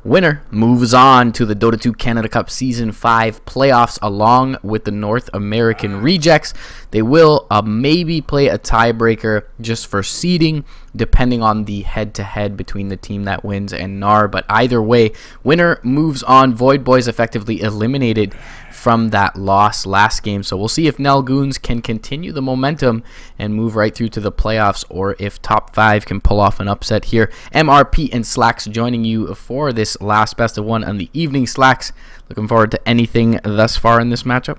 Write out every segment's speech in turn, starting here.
Winner moves on to the Dota 2 Canada Cup Season 5 playoffs along with the North American rejects. They will maybe play a tiebreaker just for seeding, depending on the head-to-head between the team that wins and NAR. But either way, winner moves on. Void Boys effectively eliminated from that loss last game. So we'll see if NEL Goons can continue the momentum and move right through to the playoffs, or if top 5 can pull off an upset here. MRP and Slacks joining you for this last best of one on the evening. Slacks, looking forward to anything thus far in this matchup?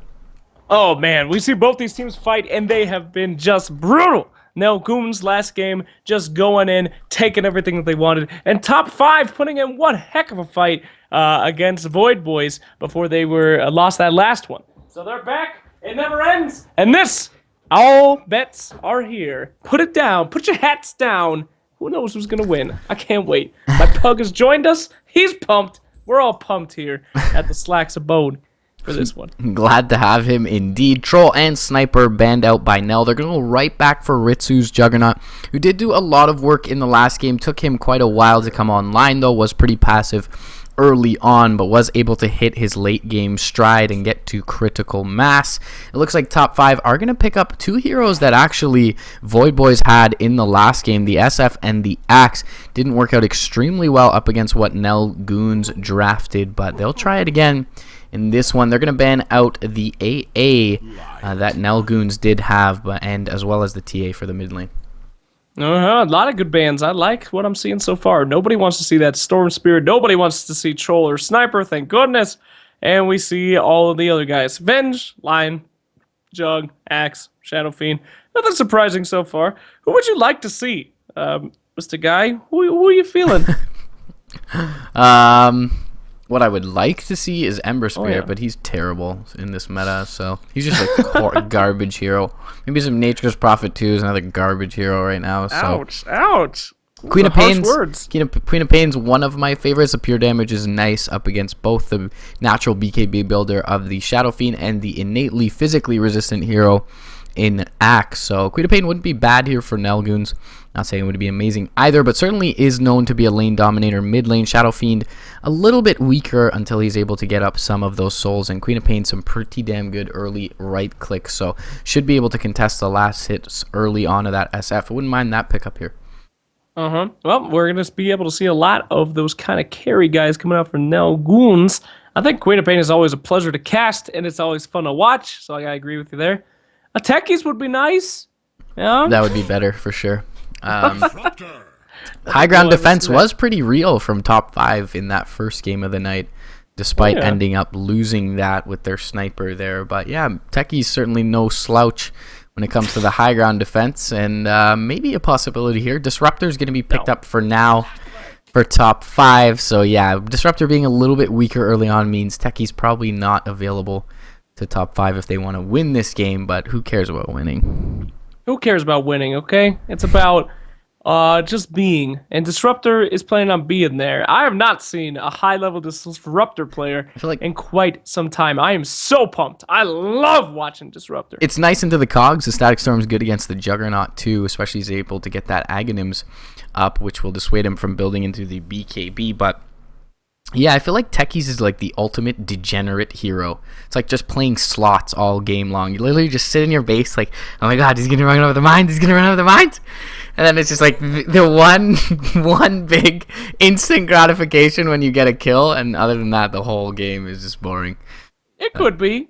Oh man, we see both these teams fight and they have been just brutal. NEL Goons last game just going in, taking everything that they wanted, and top 5 putting in one heck of a fight against Void Boys before they were lost that last one. So they're back. It never ends. And this, all bets are here. Put it down. Put your hats down. Who knows who's gonna win? I can't wait. My pug has joined us. He's pumped. We're all pumped here at the Slacks abode for this one. Glad to have him indeed. Troll and Sniper banned out by NEL. They're going to go right back for Ritsu's Juggernaut, who did do a lot of work in the last game. Took him quite a while to come online, though. Was pretty passive early on, but was able to hit his late game stride and get to critical mass. It looks like top 5 are going to pick up 2 heroes that actually Void Boys had in the last game. The SF and the Axe didn't work out extremely well up against what NEL Goons drafted, but they'll try it again in this one. They're going to ban out the AA that NEL Goons did have, and as well as the TA for the mid lane. A lot of good bans. I like what I'm seeing so far. Nobody wants to see that Storm Spirit. Nobody wants to see Troll or Sniper, thank goodness. And we see all of the other guys. Venge, Lion, Jug, Axe, Shadow Fiend. Nothing surprising so far. Who would you like to see? Mr. Guy, who are you feeling? What I would like to see is Ember Spirit, but he's terrible in this meta, so he's just a garbage hero. Maybe some Nature's Prophet 2 is another garbage hero right now. So. Ouch, ouch. Queen of Pain's one of my favorites. The pure damage is nice up against both the natural BKB builder of the Shadow Fiend and the innately physically resistant hero in Axe. So Queen of Pain wouldn't be bad here for NEL Goons. Not saying it would be amazing either, but certainly is known to be a lane dominator mid lane. Shadow Fiend a little bit weaker until he's able to get up some of those souls, and Queen of Pain some pretty damn good early right clicks, so should be able to contest the last hits early on of that SF. I wouldn't mind that pickup here. Well, we're going to be able to see a lot of those kind of carry guys coming out from NEL Goons. I think Queen of Pain is always a pleasure to cast, and it's always fun to watch, so I agree with you there. A Techies would be nice. Yeah, that would be better for sure. High ground defense was pretty real from top 5 in that first game of the night, despite ending up losing that with their sniper there. But yeah, Techie's certainly no slouch when it comes to the high ground defense, and maybe a possibility here. Disruptor's going to be picked up for now for top 5. So yeah, Disruptor being a little bit weaker early on means Techie's probably not available to top 5 if they want to win this game, but who cares about winning? Who cares about winning, okay? It's about just being. And Disruptor is planning on being there. I have not seen a high-level Disruptor player in quite some time. I am so pumped. I love watching Disruptor. It's nice into the cogs. The Static Storm's good against the Juggernaut, too, especially he's able to get that Aghanims up, which will dissuade him from building into the BKB, but yeah, I feel like Techies is like the ultimate degenerate hero. It's like just playing slots all game long. You literally just sit in your base like, oh my god, he's going to run over the mines, he's going to run over the mines. And then it's just like the one big instant gratification when you get a kill, and other than that, the whole game is just boring. It could be.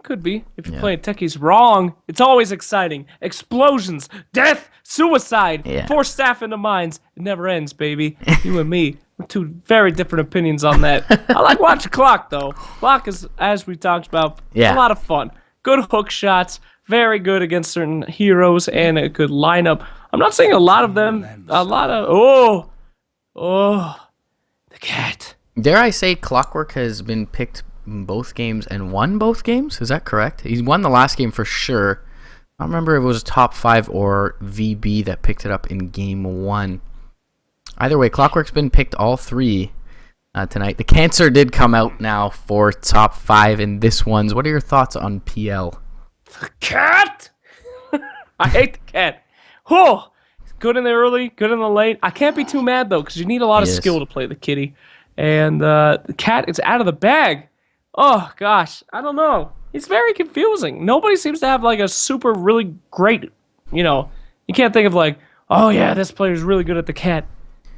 If you're playing Techies wrong, it's always exciting. Explosions, death, suicide, force staff into mines. It never ends, baby. You and me. Two very different opinions on that. I like watching Clock, though. Clock is, as we talked about, a lot of fun. Good hook shots, very good against certain heroes, and a good lineup. I'm not saying a lot of them, the cat. Dare I say Clockwork has been picked in both games and won both games? Is that correct? He's won the last game for sure. I don't remember if it was top 5 or VB that picked it up in game 1. Either way, Clockwork's been picked all 3 tonight. The Cancer did come out now for top 5 in this one's. What are your thoughts on PL? The cat? I hate the cat. Oh, good in the early, good in the late. I can't be too mad, though, because you need a lot of skill to play the kitty. and the cat is out of the bag. Oh gosh, I don't know. It's very confusing. Nobody seems to have like a super really great, you can't think of like, oh yeah, this player's really good at the cat.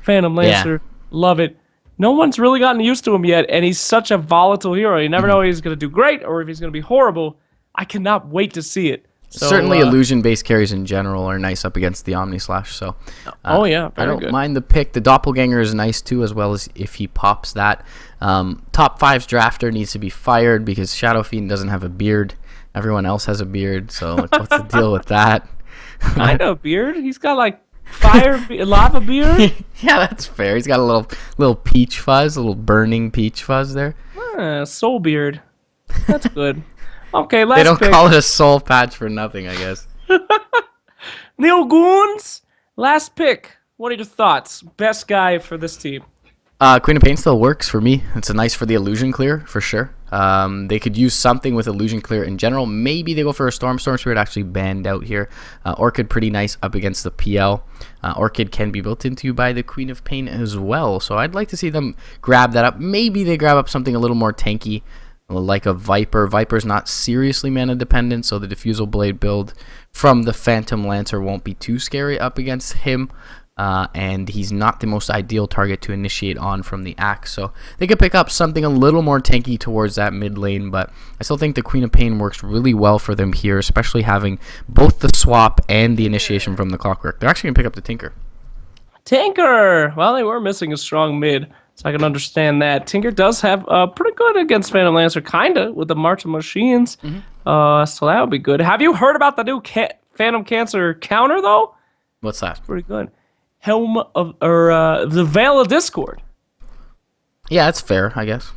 Phantom Lancer, love it. No one's really gotten used to him yet, and he's such a volatile hero. You never know if he's going to do great or if he's going to be horrible. I cannot wait to see it. So, certainly, illusion-based carries in general are nice up against the Omni Slash. So, I don't good. Mind the pick. The Doppelganger is nice too, as well as if he pops that. Top 5's drafter needs to be fired because Shadow Fiend doesn't have a beard. Everyone else has a beard, so what's the deal with that? I know beard. He's got like lava beard. Yeah, that's fair. He's got a little peach fuzz, a little burning peach fuzz there. Soul beard. That's good. Okay, they don't call it a soul patch for nothing, I guess. NEL Goons, last pick. What are your thoughts? Best guy for this team? Queen of Pain still works for me. It's nice for the illusion clear, for sure. They could use something with illusion clear in general. Maybe they go for a Storm. Storm Spirit actually banned out here. Orchid pretty nice up against the PL. Orchid can be built into by the Queen of Pain as well. So I'd like to see them grab that up. Maybe they grab up something a little more tanky, like a Viper. Viper's not seriously mana dependent, so the Diffusal Blade build from the Phantom Lancer won't be too scary up against him. And he's not the most ideal target to initiate on from the axe, so they could pick up something a little more tanky towards that mid lane, but I still think the Queen of Pain works really well for them here, especially having both the swap and the initiation from the Clockwork. They're actually going to pick up the Tinker! Well, they were missing a strong mid, so I can understand that. Tinker does have pretty good against Phantom Lancer, kinda, with the March of Machines, so that would be good. Have you heard about the new Phantom Cancer counter, though? What's that? Pretty good. Helm of, or the Veil of Discord. Yeah, that's fair, I guess.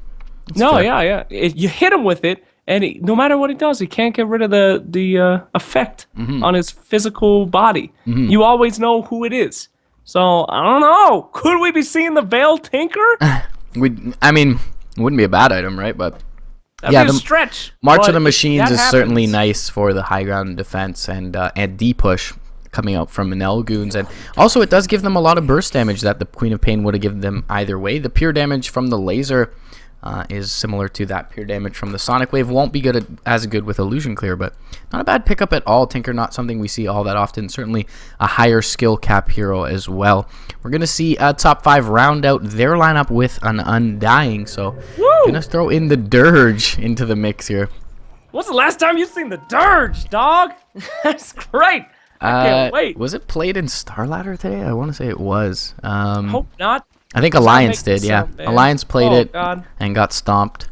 Yeah. You hit him with it, and no matter what he does, he can't get rid of the effect on his physical body. You always know who it is. So, I don't know. Could we be seeing the Veil Tinker? I mean, it wouldn't be a bad item, right? But that'd be a stretch. March of the Machines is certainly nice for the high ground defense and D-push coming out from NEL Goons, and also it does give them a lot of burst damage that the Queen of Pain would have given them either way. The pure damage from the laser is similar to that pure damage from the Sonic Wave. Won't be as good with Illusion Clear, but not a bad pickup at all. Tinker, not something we see all that often. Certainly a higher skill cap hero as well. We're going to see top 5 round out their lineup with an Undying, so going to throw in the Dirge into the mix here. When's the last time you've seen the Dirge, dog? That's great. I can't wait. Was it played in Starladder today? I want to say it was. Hope not. I think Alliance did, yeah. Alliance played it and got stomped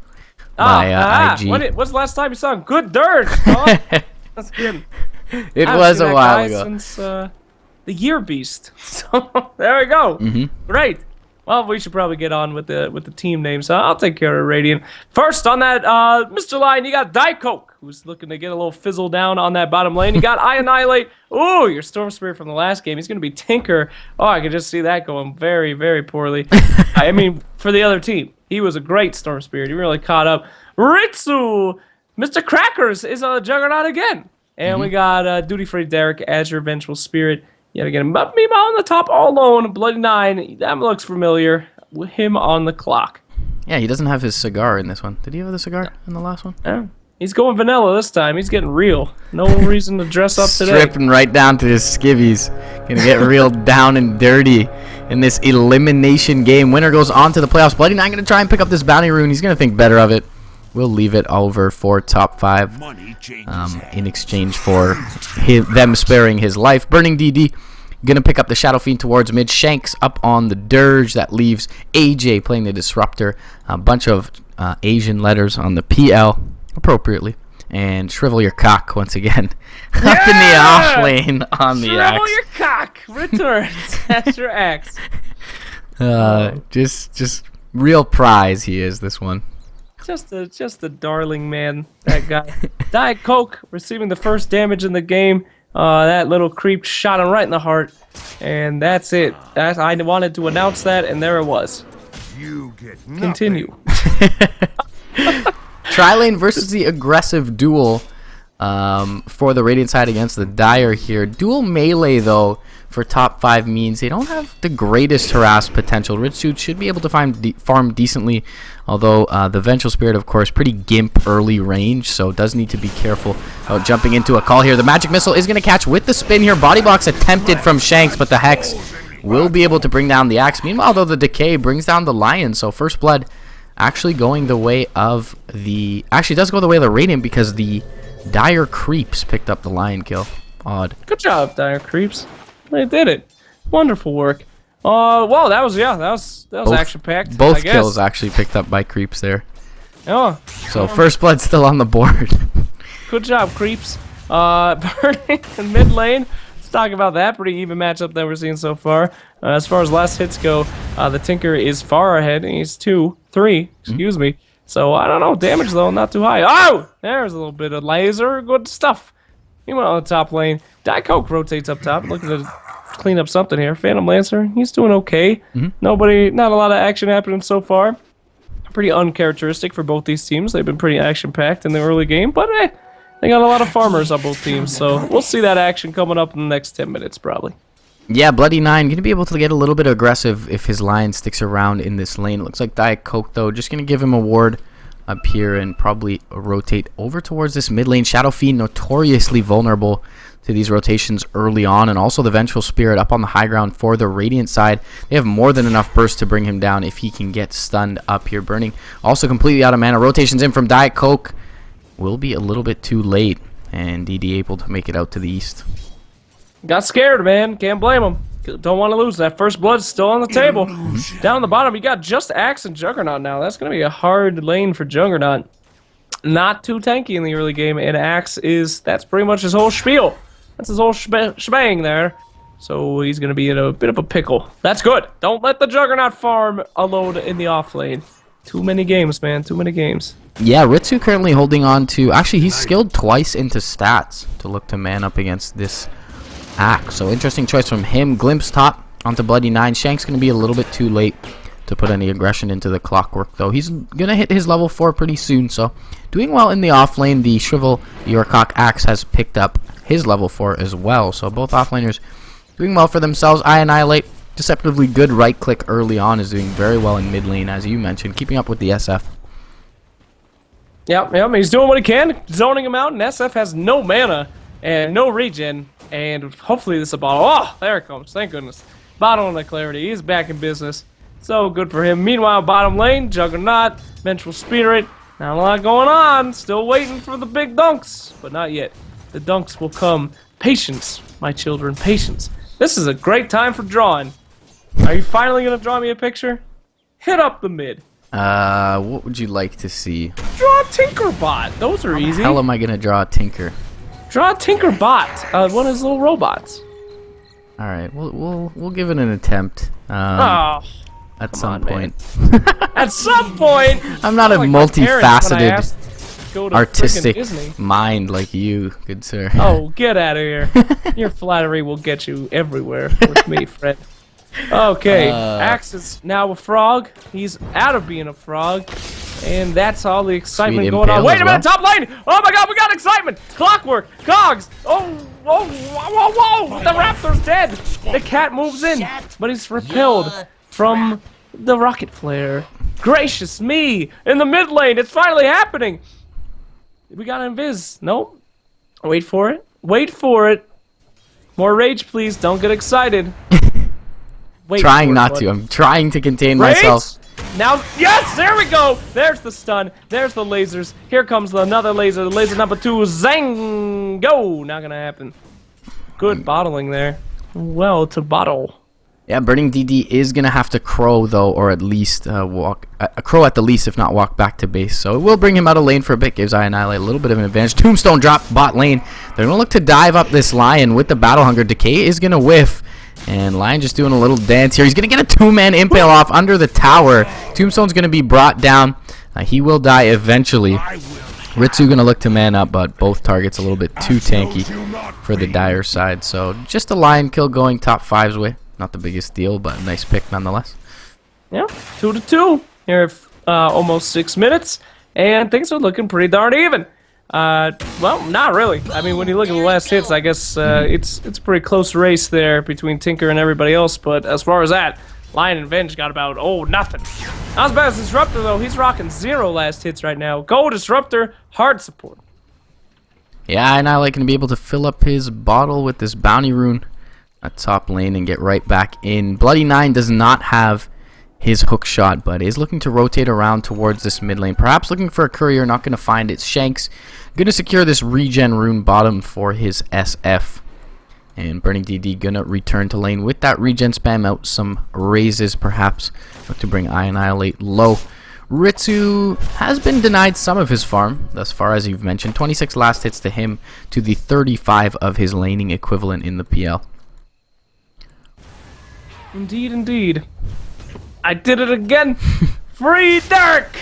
by IG. When's the last time you saw a good Dirge, dog? That's good. It was a while ago. Since the Year Beast. So there we go. Great. Well, we should probably get on with the team name, so I'll take care of Radiant. First on that, Mr. Lion, you got Diet Coke, who's looking to get a little fizzle down on that bottom lane. You got I Annihilate. Ooh, your Storm Spirit from the last game. He's going to be Tinker. Oh, I can just see that going very, very poorly. I mean, for the other team. He was a great Storm Spirit. He really caught up. Ritsu, Mr. Crackers is a Juggernaut again. And we got Duty Free Derek as your Vengeful Spirit. Yet again, Meemaw on the top all alone, Bloody 9. That looks familiar. With him on the clock. Yeah, he doesn't have his cigar in this one. Did he have the cigar in the last one? Yeah. He's going vanilla this time. He's getting real. No reason to dress up today. Stripping right down to his skivvies. Gonna get real down and dirty in this elimination game. Winner goes on to the playoffs. Bloody 9 gonna try and pick up this bounty rune. He's gonna think better of it. We'll leave it over for top 5 in exchange for them sparing his life. Burning DD gonna pick up the Shadow Fiend towards mid. Shanks up on the Dirge. That leaves AJ playing the Disruptor. A bunch of Asian letters on the PL appropriately. And Shrivel Your Cock once again up in the off lane on the axe. Shrivel Your Cock returns. That's your axe. Just real prize he is, this one. Just a darling man, that guy. Diet Coke receiving the first damage in the game. That little creep shot him right in the heart, and that's it. I wanted to announce that, and there it was. You get Continue. Tri-lane versus the aggressive duel. for the Radiant side against the Dire here. Dual melee, though, for top 5 means they don't have the greatest harass potential. Ritsu should be able to farm decently, although the Vengeful Spirit, of course, pretty gimp early range, so does need to be careful about jumping into a call here. The Magic Missile is going to catch with the spin here. Body blocks attempted from Shanks, but the Hex will be able to bring down the Axe. Meanwhile, though, the Decay brings down the Lion, so First Blood actually going the way of the... Actually, does go the way of the Radiant because the Dire Creeps picked up the Lion kill. Odd. Good job, Dire Creeps. They did it. Wonderful work. Well, that was action packed. Both kills actually picked up by Creeps there. Oh. So First Blood still on the board. Good job, Creeps. Burning in mid lane. Let's talk about that. Pretty even matchup that we're seeing so far. As far as last hits go, the Tinker is far ahead. He's 3, excuse me. So I don't know. Damage though, not too high. Oh, there's a little bit of laser. Good stuff. He went on the top lane. Diet Coke rotates up top, looking to clean up something here. Phantom Lancer, he's doing okay. Not a lot of action happening so far. Pretty uncharacteristic for both these teams. They've been pretty action-packed in the early game, but they got a lot of farmers on both teams, so we'll see that action coming up in the next 10 minutes, probably. Yeah, Bloody 9 going to be able to get a little bit aggressive if his Lion sticks around in this lane. It looks like Diet Coke, though, just going to give him a ward up here and probably rotate over towards this mid lane. Shadow Fiend notoriously vulnerable to these rotations early on, and also the Vengeful Spirit up on the high ground for the Radiant side. They have more than enough burst to bring him down if he can get stunned up here. Burning also completely out of mana. Rotations in from Diet Coke will be a little bit too late, and DD able to make it out to the east. Got scared, man. Can't blame him. Don't want to lose. That First Blood's still on the table. Down the bottom, you got just Axe and Juggernaut now. That's going to be a hard lane for Juggernaut. Not too tanky in the early game, and Axe that's pretty much his whole spiel. That's his whole shebang there. So he's going to be in a bit of a pickle. That's good. Don't let the Juggernaut farm alone in the off lane. Too many games, man. Too many games. Yeah, Ritsu currently holding on to... Actually, he's skilled twice into stats to look to man up against this Axe. So interesting choice from him. Glimpse top onto Bloody 9. Shank's going to be a little bit too late to put any aggression into the Clockwork, though. He's going to hit his level 4 pretty soon, so doing well in the off lane. The Shrivel, the Yorkcock Axe has picked up his level 4 as well, so both offlaners doing well for themselves. I Annihilate, deceptively good right click early on, is doing very well in mid lane, as you mentioned, keeping up with the SF. Yep, he's doing what he can, zoning him out, and SF has no mana and no regen, and hopefully this is a bottle. Oh, there it comes, thank goodness. Bottle on the clarity, he's back in business. So good for him. Meanwhile, bottom lane, Juggernaut, Vengeful Spirit, not a lot going on. Still waiting for the big dunks, but not yet. The dunks will come. Patience, my children, patience. This is a great time for drawing. Are you finally going to draw me a picture? Hit up the mid. What would you like to see? Draw a Tinkerbot. Those are easy. How am I going to draw a Tinker? Draw a Tinkerbot. One of his little robots. All right, we'll give it an attempt. At some point. At some point. I'm not a multifaceted, artistic mind like you, good sir. Oh, get out of here. Your flattery will get you everywhere with me, friend. Okay, Axe is now a frog. He's out of being a frog. And that's all the excitement going on. Wait a minute, top lane! Oh my god, we got excitement! Clockwork! Cogs! Oh, whoa, whoa, whoa! The Raptor's dead! The cat moves in, but he's repelled from the rocket flare. Gracious me! In the mid lane, it's finally happening! We got invis. Nope. Wait for it. Wait for it. More rage, please. Don't get excited. Wait trying not to. I'm trying to contain myself. Now, yes, there we go. There's the stun. There's the lasers. Here comes another laser. The laser number 2. Zang! Go! Not gonna happen. Good bottling there. Well, to bottle. Yeah, Burning DD is gonna have to crow though, or at least walk. Crow at the least, if not walk back to base. So it will bring him out of lane for a bit. Gives I Annihilate a little bit of an advantage. Tombstone drop bot lane. They're gonna look to dive up this Lion with the Battle Hunger. Decay is gonna whiff. And Lion just doing a little dance here. He's going to get a 2-man impale off under the tower. Tombstone's going to be brought down. He will die eventually. Ritsu going to look to man up, but both targets a little bit too tanky for the Dire side. So just a Lion kill going top 5's way. Not the biggest deal, but a nice pick nonetheless. Yeah, 2-2 here at almost 6 minutes. And things are looking pretty darn even. Well, not really. I mean, when you look at the last hits, I guess it's a pretty close race there between Tinker and everybody else. But as far as that, Lion and Venge got about, nothing. Not as bad as Disruptor, though. He's rocking 0 last hits right now. Go Disruptor, hard support. Yeah, and I like to be able to fill up his bottle with this bounty rune at top lane and get right back in. Bloody Nine does not have his hook shot, but is looking to rotate around towards this mid lane. Perhaps looking for a courier, not going to find it. Shanks going to secure this regen rune bottom for his SF. And Burning DD going to return to lane with that regen, spam out some raises perhaps. Look to bring Annihilate low. Ritsu has been denied some of his farm thus far, as you've mentioned. 26 last hits to him to the 35 of his laning equivalent in the PL. Indeed, indeed. I did it again. Free Dark.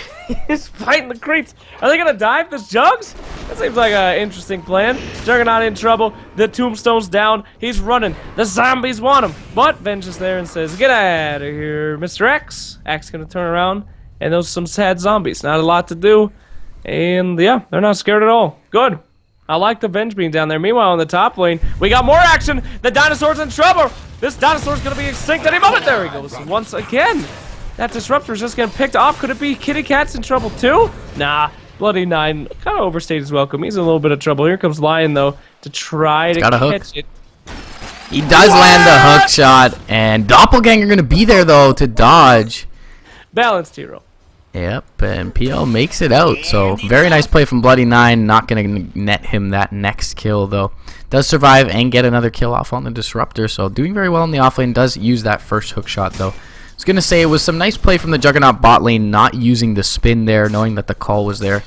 He's fighting the creeps. Are they gonna dive this Jugs? That seems like an interesting plan. Juggernaut in trouble. The tombstone's down. He's running. The zombies want him. But Venge is there and says, "Get out of here, Mr. X." X gonna turn around, and those are some sad zombies. Not a lot to do, and yeah, they're not scared at all. Good. I like the Venge being down there. Meanwhile, on the top lane, we got more action. The dinosaur's in trouble. This dinosaur's gonna be extinct any moment. There he goes once again. That Disruptor's just getting picked off. Could it be Kitty Cat's in trouble too? Nah. Bloody Nine kind of overstayed his welcome. He's in a little bit of trouble. Here comes Lion, though, to try to catch it. He does land the hook shot, and Doppelganger going to be there, though, to dodge. Balanced hero. Yep, and PL makes it out. So, very nice play from Bloody Nine. Not going to net him that next kill, though. Does survive and get another kill off on the Disruptor. So, doing very well in the offlane. Does use that first hook shot, though. I was going to say it was some nice play from the Juggernaut bot lane, not using the spin there, knowing that the call was there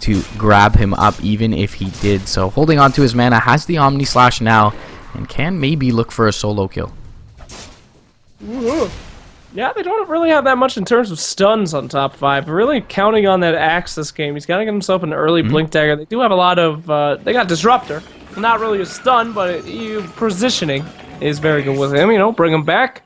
to grab him up even if he did. So holding on to his mana, has the Omni Slash now, and can maybe look for a solo kill. Yeah, they don't really have that much in terms of stuns on top 5. Really counting on that Axe this game. He's got to get himself an early Blink Dagger. They do have a lot of, they got Disruptor. Not really a stun, but positioning is very good with him. You know, bring him back.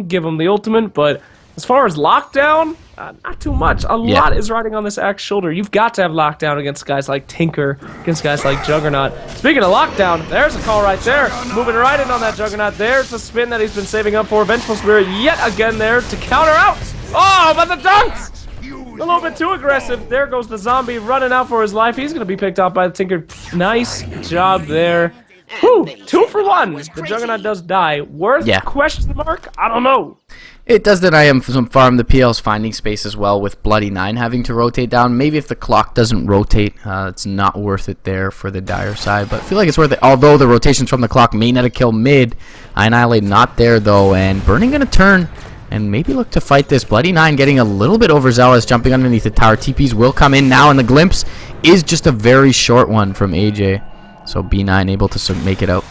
Give him the ultimate, but as far as lockdown, not too much. A lot is riding on this Axe shoulder. You've got to have lockdown against guys like Tinker, against guys like Juggernaut. Speaking of lockdown, there's a call right there. Moving right in on that Juggernaut. There's the spin that he's been saving up for. Vengeful Spirit yet again there to counter out. Oh, but the dunks! A little bit too aggressive. There goes the zombie running out for his life. He's going to be picked off by the Tinker. Nice job there. Whew, 2 for 1. The Juggernaut does die. Worth question mark? I don't know. It does deny him some farm. The PL's finding space as well with Bloody Nine having to rotate down. Maybe if the clock doesn't rotate, it's not worth it there for the Dire side. But I feel like it's worth it. Although the rotations from the clock may net a kill mid. Annihilate not there though. And Burning going to turn and maybe look to fight this. Bloody Nine getting a little bit overzealous, jumping underneath the tower. TPs will come in now, and the glimpse is just a very short one from AJ. So B9 able to make it out.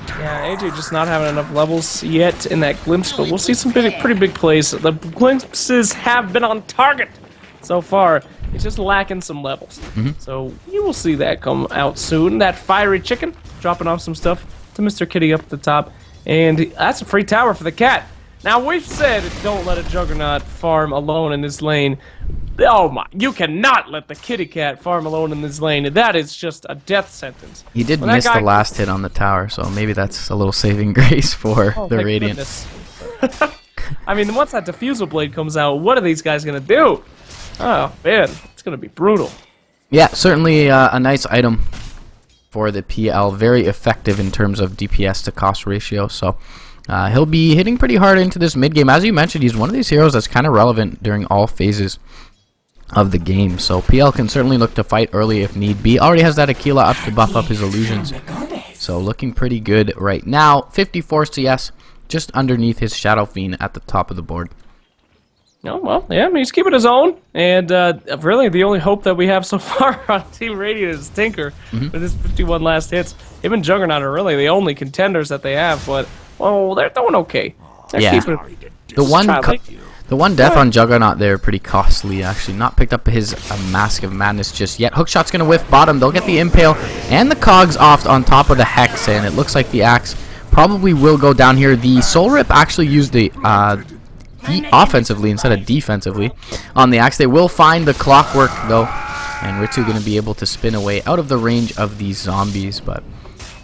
Yeah, AJ just not having enough levels yet in that glimpse, but we'll see some pretty big plays. The glimpses have been on target so far. It's just lacking some levels. So you will see that come out soon. That fiery chicken dropping off some stuff to Mr. Kitty up at the top. And that's a free tower for the cat. Now, we've said don't let a Juggernaut farm alone in this lane. Oh my, you cannot let the kitty cat farm alone in this lane. That is just a death sentence. He did miss the last hit on the tower, so maybe that's a little saving grace for the Radiant. I mean, once that Diffusal Blade comes out, what are these guys going to do? Oh, man, it's going to be brutal. Yeah, certainly a nice item for the PL. Very effective in terms of DPS to cost ratio, so... he'll be hitting pretty hard into this mid game. As you mentioned, he's one of these heroes that's kind of relevant during all phases of the game. So PL can certainly look to fight early if need be. Already has that Aquila up to buff up his illusions. So looking pretty good right now. 54 CS, just underneath his Shadow Fiend at the top of the board. Oh, well, yeah, he's keeping his own. And really, the only hope that we have so far on Team Radiant is Tinker. With his 51 last hits. Him and Juggernaut are really the only contenders that they have, but... oh, they're doing okay. The one death on Juggernaut there, pretty costly actually. Not picked up his Mask of Madness just yet. Hookshot's gonna whiff bottom. They'll get the Impale and the Cogs off on top of the Hex, and it looks like the Axe probably will go down here. The Soul Rip actually used the offensively instead of defensively on the Axe. They will find the Clockwork though. And Ritsu going to be able to spin away out of the range of these zombies. But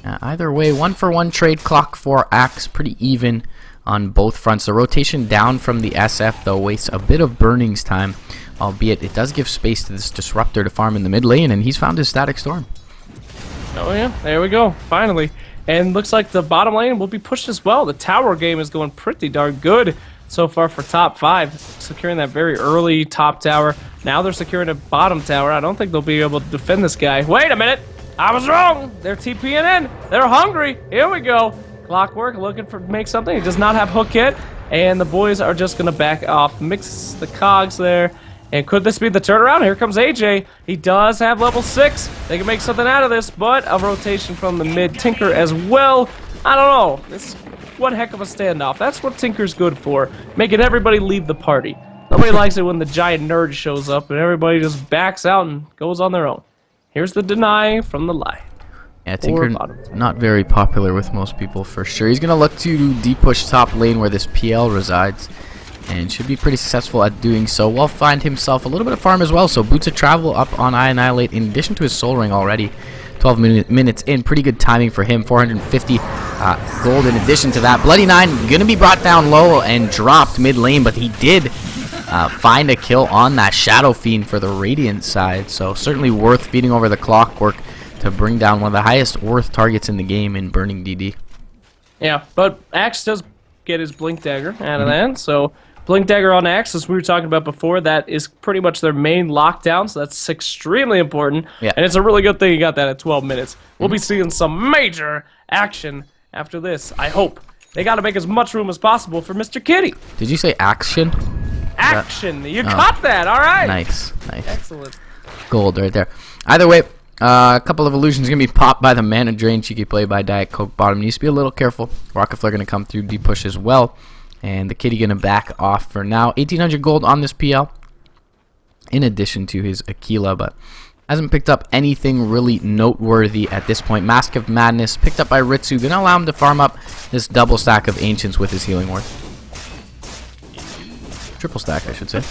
either way, 1-for-1 trade clock for Axe. Pretty even on both fronts. The rotation down from the SF, though, wastes a bit of Burning's time. Albeit it does give space to this Disruptor to farm in the mid lane. And he's found his Static Storm. Oh yeah, there we go. Finally. And looks like the bottom lane will be pushed as well. The tower game is going pretty darn good so far for top 5. Securing that very early top tower. Now they're securing a bottom tower. I don't think they'll be able to defend this guy. Wait a minute! I was wrong! They're TPing in. They're hungry. Here we go. Clockwork looking for make something. He does not have hook yet. And the boys are just going to back off. Mix the cogs there. And could this be the turnaround? Here comes AJ. He does have level 6. They can make something out of this, but a rotation from the mid. Tinker as well. I don't know. This is one heck of a standoff. That's what Tinker's good for. Making everybody leave the party. Nobody likes it when the giant nerd shows up and everybody just backs out and goes on their own. Here's the deny from the lie. Yeah, Tinker not very popular with most people for sure. He's going to look to deep push top lane where this PL resides. And should be pretty successful at doing so. Will find himself a little bit of farm as well. So Boots of Travel up on Annihilate in addition to his Soul Ring already. 12 minutes in. Pretty good timing for him. 450 gold in addition to that. Bloody Nine going to be brought down low and dropped mid lane. But he did find a kill on that Shadow Fiend for the Radiant side. So certainly worth feeding over the Clockwork to bring down one of the highest worth targets in the game in Burning DD. Yeah, but Axe does get his Blink Dagger out of that. So Blink Dagger on Axe, as we were talking about before, that is pretty much their main lockdown, so that's extremely important. Yeah. And it's a really good thing you got that at 12 minutes. We'll be seeing some major action after this, I hope. They got to make as much room as possible for Mr. Kitty. Did you say action? Action! You caught that, all right. Nice, nice. Excellent. Gold right there. Either way, a couple of illusions going to be popped by the Mana Drain. Cheeky play by Diet Coke bottom. Needs to be a little careful. Rocket Flare going to come through deep push as well. And the Kitty going to back off for now. 1,800 gold on this PL. In addition to his Aquila. But hasn't picked up anything really noteworthy at this point. Mask of Madness picked up by Ritsu. Going to allow him to farm up this double stack of Ancients with his Healing Ward. Triple stack, I should say.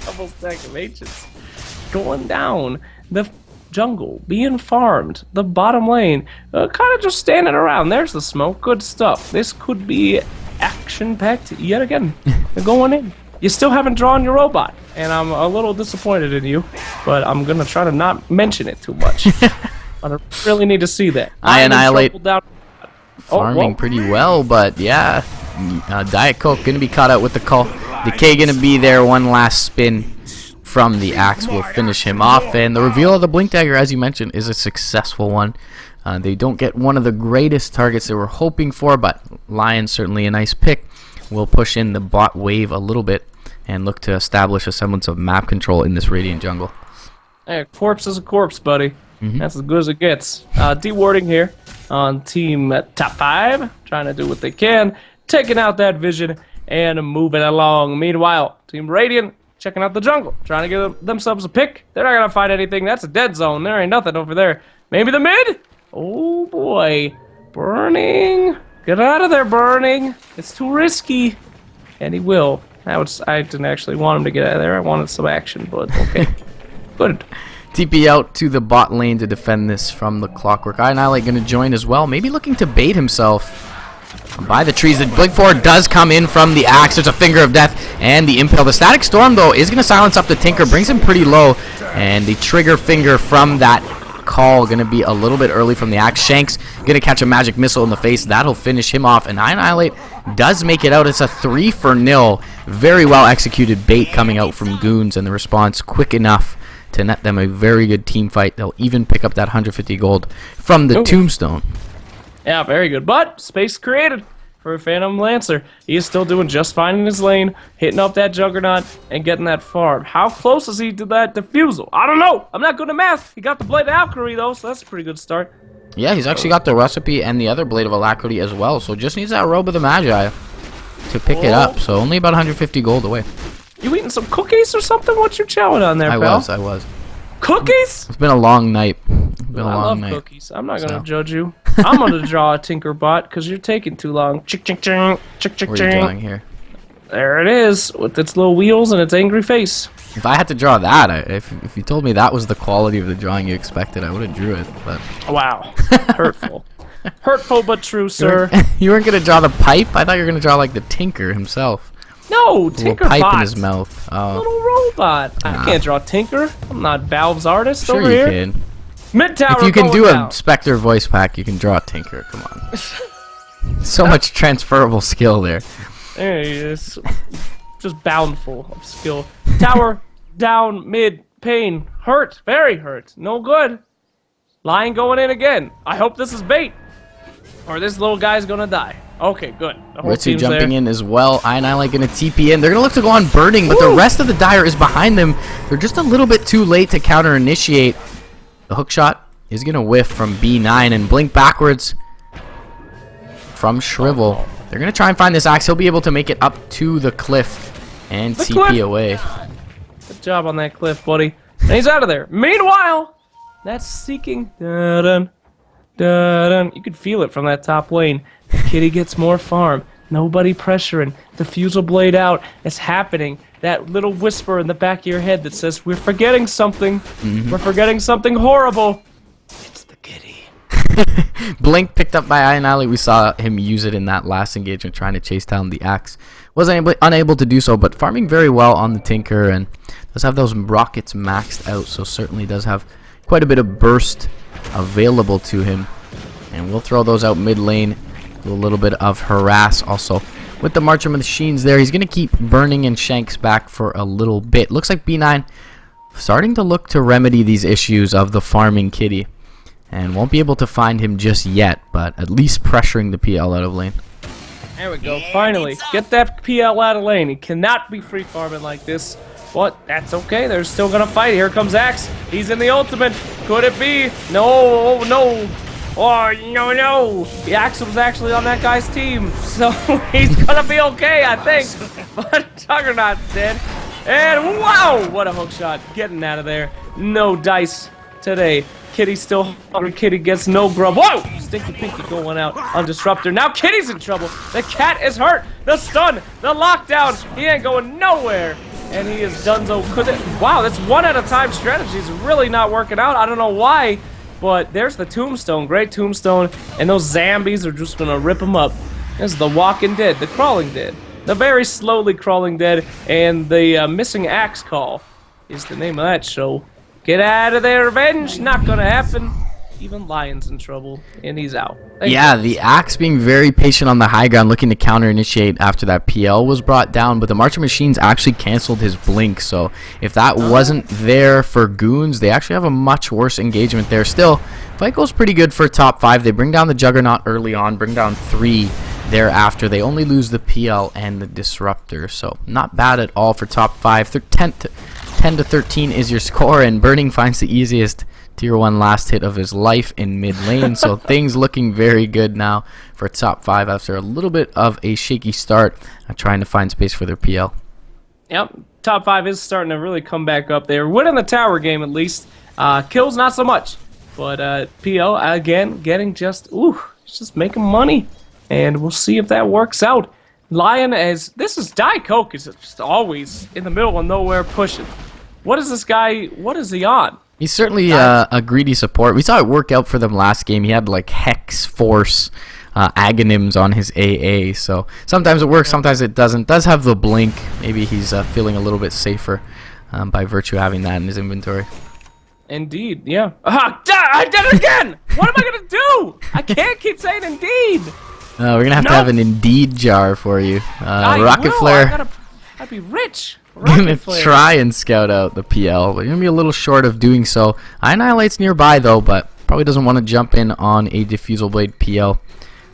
Double stack of Ancients. Going down. The jungle being farmed. The bottom lane. Kind of just standing around. There's the smoke. Good stuff. This could be action-packed yet again. They're going in. You still haven't drawn your robot, and I'm a little disappointed in you, but I'm going to try to not mention it too much. I really need to see that. I Annihilate farming pretty well, but yeah, Diet Coke going to be caught out with the call. Decay going to be there. One last spin from the Axe will finish him off, and the reveal of the Blink Dagger, as you mentioned, is a successful one. They don't get one of the greatest targets they were hoping for, but Lion certainly a nice pick. Will push in the bot wave a little bit and look to establish a semblance of map control in this Radiant jungle. Hey, a corpse is a corpse, buddy. That's as good as it gets. De-warding here on team top 5, trying to do what they can, taking out that vision and moving along. Meanwhile, team Radiant checking out the jungle, trying to get themselves a pick. They're not going to find anything. That's a dead zone. There ain't nothing over there. Maybe the mid? Oh boy, Burning. Get out of there, Burning. It's too risky. And he will. I didn't actually want him to get out of there. I wanted some action, but okay. Good. TP out to the bot lane to defend this from the Clockwork. Annihilate going to join as well. Maybe looking to bait himself by the trees. The Blink Forward does come in from the Axe. There's a Finger of Death and the Impale. The Static Storm, though, is going to silence up the Tinker. Brings him pretty low. And the Trigger Finger from that call going to be a little bit early from the Axe. Shanks going to catch a magic missile in the face. That'll finish him off. And Annihilate does make it out. It's a 3-0. Very well executed bait coming out from Goons, and the response quick enough to net them a very good team fight. They'll even pick up that 150 gold from the Tombstone. Yeah, very good. But space created for Phantom Lancer. He is still doing just fine in his lane, hitting up that Juggernaut and getting that farm. How close is he to that defusal? I don't know. I'm not good at math. He got the Blade of Alchemy, though, so that's a pretty good start. Yeah, he's actually got the recipe and the other Blade of Alacrity as well, so just needs that Robe of the Magi to pick it up. So only about 150 gold away. You eating some cookies or something? What you chowing on there, pal? I was. Cookies? It's been a long night. I love cookies. I'm not gonna judge you. I'm gonna draw a Tinker bot because you're taking too long. Chick chick ching, chick chick ching. What are you drawing here? There it is, with its little wheels and its angry face. If I had to draw that, if you told me that was the quality of the drawing you expected, I would have drew it. But Wow. Hurtful. Hurtful but true, sir. You weren't gonna draw the pipe? I thought you were gonna draw like the Tinker himself. No, The Tinker little pipe in bot. his mouth. Oh, Little robot. I can't draw Tinker. I'm not Valve's artist sure over you here. can. Mid tower. If you can going do down. a Spectre voice pack, you can draw a Tinker. Come on. So much transferable skill there. There he is. Just boundful of skill. Tower, down, mid, pain, hurt, very hurt, no good. Lion going in again. I hope this is bait, or this little guy's gonna die. Okay, good. The whole Ritsu team's jumping there. in as well. Ionile gonna TP in. They're gonna look to go on Burning, but the rest of the Dire is behind them. They're just a little bit too late to counter initiate. The hook shot is gonna whiff from B9 and blink backwards from Shrivel. They're gonna try and find this axe. He'll be able to make it up to the cliff and TP cliff. away. Good job on that cliff, buddy. And he's out of there. Meanwhile, that's Seeking. Dun, dun, dun. You could feel it from that top lane. The kitty gets more farm. Nobody pressuring. The fusel blade out. It's happening. That little whisper in the back of your head that says, we're forgetting something. We're forgetting something horrible. It's the kitty. Blink picked up by Ionile. We saw him use it in that last engagement trying to chase down the axe. Was unable to do so, but farming very well on the Tinker and does have those rockets maxed out, so certainly does have quite a bit of burst available to him. And we'll throw those out mid lane. Do a little bit of harass also. With the Marcher Machines there, he's going to keep Burning and Shanks back for a little bit. Looks like B9 starting to look to remedy these issues of the farming kitty. And won't be able to find him just yet, but at least pressuring the PL out of lane. There we go. Finally, get that PL out of lane. He cannot be free farming like this. But that's okay. They're still gonna fight. Here comes Axe. He's in the ultimate. Could it be? No, no. Oh, no, no. The Axe was actually on that guy's team. So he's gonna be okay, I think. But Juggernaut's dead. And wow, what a hook shot. Getting out of there. No dice today. Kitty's still hungry. Kitty gets no grub. Whoa! Stinky Pinky going out on Disruptor. Now Kitty's in trouble. The cat is hurt. The stun. The lockdown. He ain't going nowhere. And he is donezo. Wow, that's 1 at a time strategy. Is really not working out. I don't know why. But there's the Tombstone. Great Tombstone. And those zombies are just going to rip him up. This is the Walking Dead. The Crawling Dead. The very slowly Crawling Dead. And the Missing Axe Call is the name of that show. Get out of there, revenge! Not gonna happen. Even Lion's in trouble, and he's out. Yeah, the Axe being very patient on the high ground, looking to counter-initiate after that PL was brought down, but the Marcher Machines actually canceled his blink, so if that wasn't there for Goons, they actually have a much worse engagement there. Still, fight goes pretty good for top 5. They bring down the Juggernaut early on, bring down 3 thereafter. They only lose the PL and the Disruptor, so not bad at all for top 5. 10 to 13 is your score, and Burning finds the easiest tier 1 last hit of his life in mid lane, so things looking very good now for top 5 after a little bit of a shaky start, trying to find space for their PL. Yep, top 5 is starting to really come back up there. Winning the tower game at least. Kills not so much, but PL again getting just making money, and we'll see if that works out. Lion, as this is Diet Coke, is just always in the middle of nowhere pushing. What is this guy? What is he on? He's certainly a greedy support. We saw it work out for them last game. He had like Hex, Force, Agonyms on his AA. So sometimes it works, sometimes it doesn't. Does have the blink. Maybe he's feeling a little bit safer by virtue of having that in his inventory. Indeed, yeah. I did it again! What am I going to do? I can't keep saying indeed. We're going to have an Indeed jar for you. Rocket will. Flare. I'd be rich. Gonna try and scout out the PL, but you're gonna be a little short of doing so. Annihilate's nearby though, but probably doesn't want to jump in on a Diffusal Blade PL.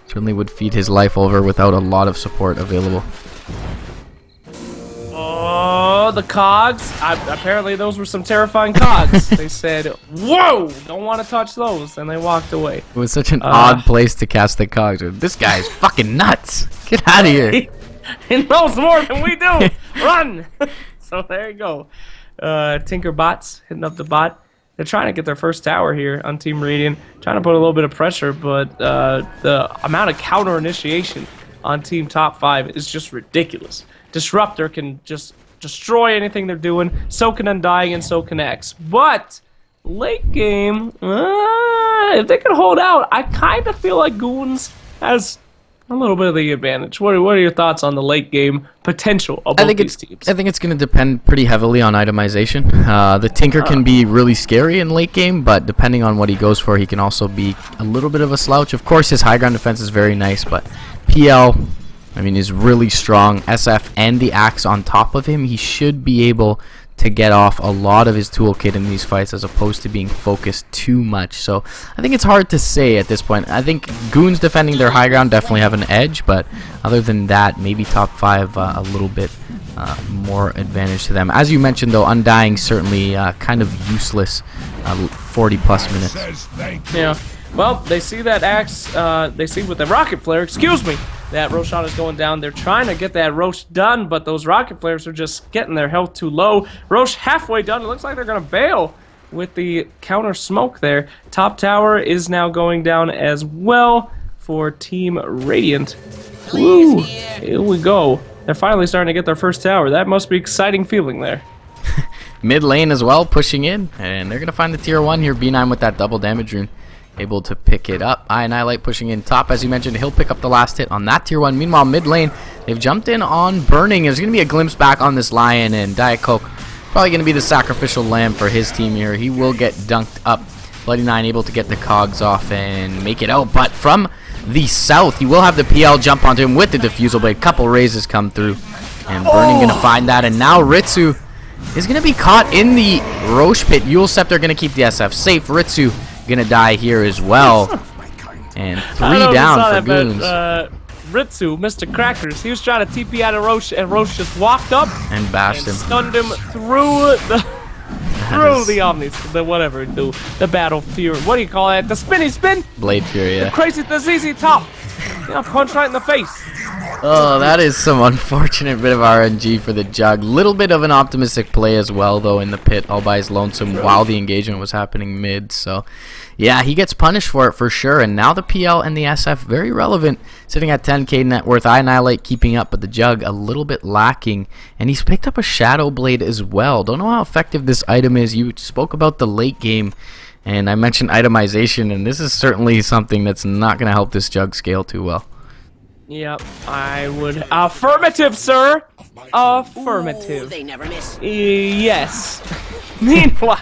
Certainly would feed his life over without a lot of support available. Oh, the cogs. Apparently those were some terrifying cogs. They said, whoa, don't want to touch those, and they walked away. It was such an odd place to cast the cogs. This guy's fucking nuts. Get out of here. He knows more than we do. Run! So there you go. Tinker bots hitting up the bot. They're trying to get their first tower here on Team Radiant. Trying to put a little bit of pressure, but the amount of counter initiation on Team Top 5 is just ridiculous. Disruptor can just destroy anything they're doing. So can Undying and so can X. But late game, if they can hold out, I kind of feel like Goons has a little bit of the advantage. What are your thoughts on the late game potential of both these teams? I think it's going to depend pretty heavily on itemization. The Tinker can be really scary in late game, but depending on what he goes for, he can also be a little bit of a slouch. Of course, his high ground defense is very nice, but PL, I mean, is really strong. SF and the Axe on top of him, he should be able to get off a lot of his toolkit in these fights as opposed to being focused too much. So I think it's hard to say at this point. I think Goons defending their high ground definitely have an edge, but other than that, maybe top 5 a little bit more advantage to them. As you mentioned though, Undying certainly kind of useless 40 plus minutes. Yeah, well, they see that Axe, they see with the rocket flare, excuse me, that Roshan is going down. They're trying to get that Roche done, but those rocket flares are just getting their health too low. Roche halfway done. It looks like they're going to bail with the counter smoke there. Top tower is now going down as well for Team Radiant. Woo! Here we go. They're finally starting to get their first tower. That must be exciting feeling there. Mid lane as well, pushing in, and they're going to find the tier 1 here. B9 with that double damage rune. Able to pick it up. Annihilate pushing in top, as you mentioned. He'll pick up the last hit on that tier 1. Meanwhile, mid lane, they've jumped in on Burning. There's going to be a glimpse back on this Lion, and Diet Coke probably going to be the sacrificial lamb for his team here. He will get dunked up. Bloody 9 able to get the cogs off and make it out, but from the south, he will have the PL jump onto him with the Diffusal Blade. Couple raises come through, and Burning going to find that, and now Ritsu is going to be caught in the Roche pit. Yule Scepter going to keep the SF safe. Ritsu gonna die here as well, and 3 down for Goons. Ritsu, Mr. Crackers, he was trying to TP out of Roche, and Roche just walked up and bashed him, stunned him through the Omnis, the whatever, the Battle Fury. What do you call that? The spinny spin? Blade Fury, yeah. The crazy, the ZZ Top. Yeah, punch right in the face. Oh, that is some unfortunate bit of RNG for the Jug. Little bit of an optimistic play as well, though, in the pit all by his lonesome while the engagement was happening mid. So, yeah, he gets punished for it for sure. And now the PL and the SF, very relevant, sitting at 10k net worth. Annihilate keeping up, but the Jug a little bit lacking. And he's picked up a Shadow Blade as well. Don't know how effective this item is. You spoke about the late game, and I mentioned itemization, and this is certainly something that's not going to help this Jug scale too well. Yep, I would. Affirmative, sir. Affirmative. Ooh, they never miss. Yes. Meanwhile,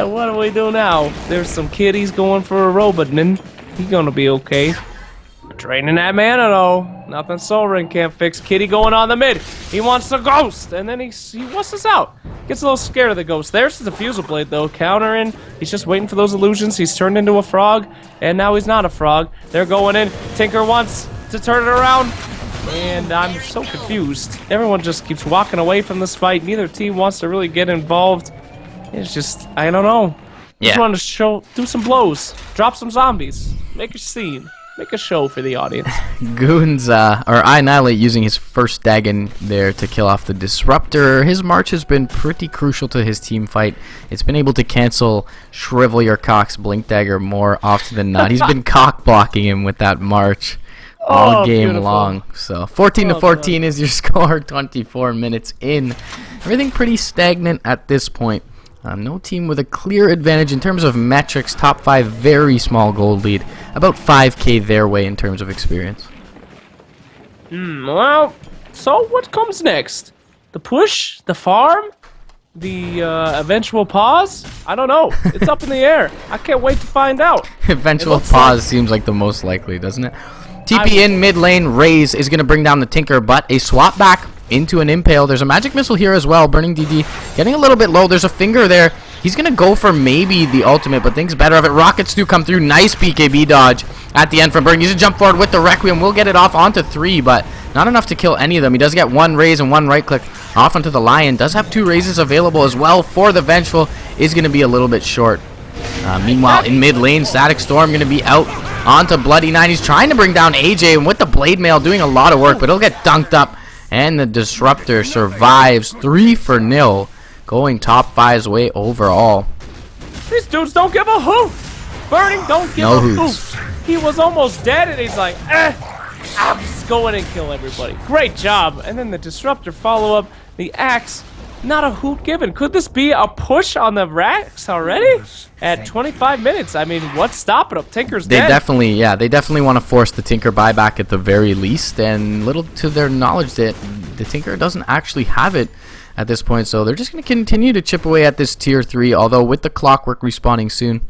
what do we do now? There's some kiddies going for a Robotman. He's gonna be okay. Draining that mana though. Nothing Soul Ring can't fix. Kitty going on the mid. He wants the ghost, and then he wants us out. Gets a little scared of the ghost. There's the Diffusal Blade though. Countering. He's just waiting for those illusions. He's turned into a frog, and now he's not a frog. They're going in. Tinker wants to turn it around, and I'm so confused. Everyone just keeps walking away from this fight. Neither team wants to really get involved. It's just, I don't know. Yeah. Just wanted to do some blows, drop some zombies, make a scene. Make a show for the audience. Goons, or Annihilate using his first Dagon there to kill off the Disruptor. His march has been pretty crucial to his team fight. It's been able to cancel Shrivel Your Cock's Blink Dagger more often than not. He's been cock blocking him with that march all game long. So 14-14 is your score, 24 minutes in. Everything pretty stagnant at this point. No team with a clear advantage in terms of metrics. Top 5, very small gold lead. About 5k their way in terms of experience. Well, so what comes next? The push? The farm? The eventual pause? I don't know. It's up in the air. I can't wait to find out. Eventual pause seems like the most likely, doesn't it? TP in mid lane. Raze is going to bring down the Tinker, but a swap back into an Impale. There's a Magic Missile here as well. Burning DD getting a little bit low. There's a Finger there. He's going to go for maybe the ultimate, but thinks better of it. Rockets do come through. Nice BKB dodge at the end from Burning. He's going to jump forward with the Requiem. We'll get it off onto 3, but not enough to kill any of them. He does get one raise and one right click off onto the Lion. Does have 2 raises available as well for the Vengeful. Is going to be a little bit short. Meanwhile, in mid lane, Static Storm going to be out onto Bloody 9. He's trying to bring down AJ, and with the Blade Mail doing a lot of work, but he'll get dunked up. And the Disruptor survives 3-0, going top 5's way overall. These dudes don't give a hoot. Burning don't give a hoot. He was almost dead, and he's like, I'm go in and kill everybody. Great job. And then the Disruptor follow-up, the Axe, not a hoot given. Could this be a push on the Rax already? At 25 minutes. I mean, what's stopping them? Tinker's dead. They definitely want to force the Tinker buyback at the very least. And little to their knowledge that the Tinker doesn't actually have it at this point. So they're just going to continue to chip away at this tier 3. Although with the Clockwork respawning soon,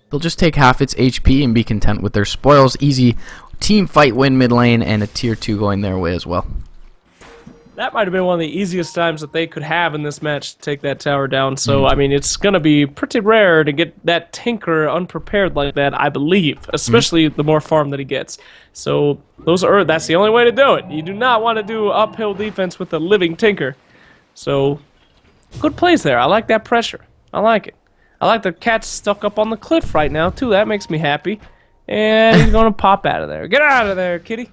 they'll just take half its HP and be content with their spoils. Easy team fight win mid lane and a tier 2 going their way as well. That might have been one of the easiest times that they could have in this match to take that tower down. So, I mean, it's going to be pretty rare to get that Tinker unprepared like that, I believe, especially the more farm that he gets. So, that's the only way to do it. You do not want to do uphill defense with a living Tinker. So, good plays there. I like that pressure. I like it. I like the cat stuck up on the cliff right now, too. That makes me happy. And he's going to pop out of there. Get out of there, kitty.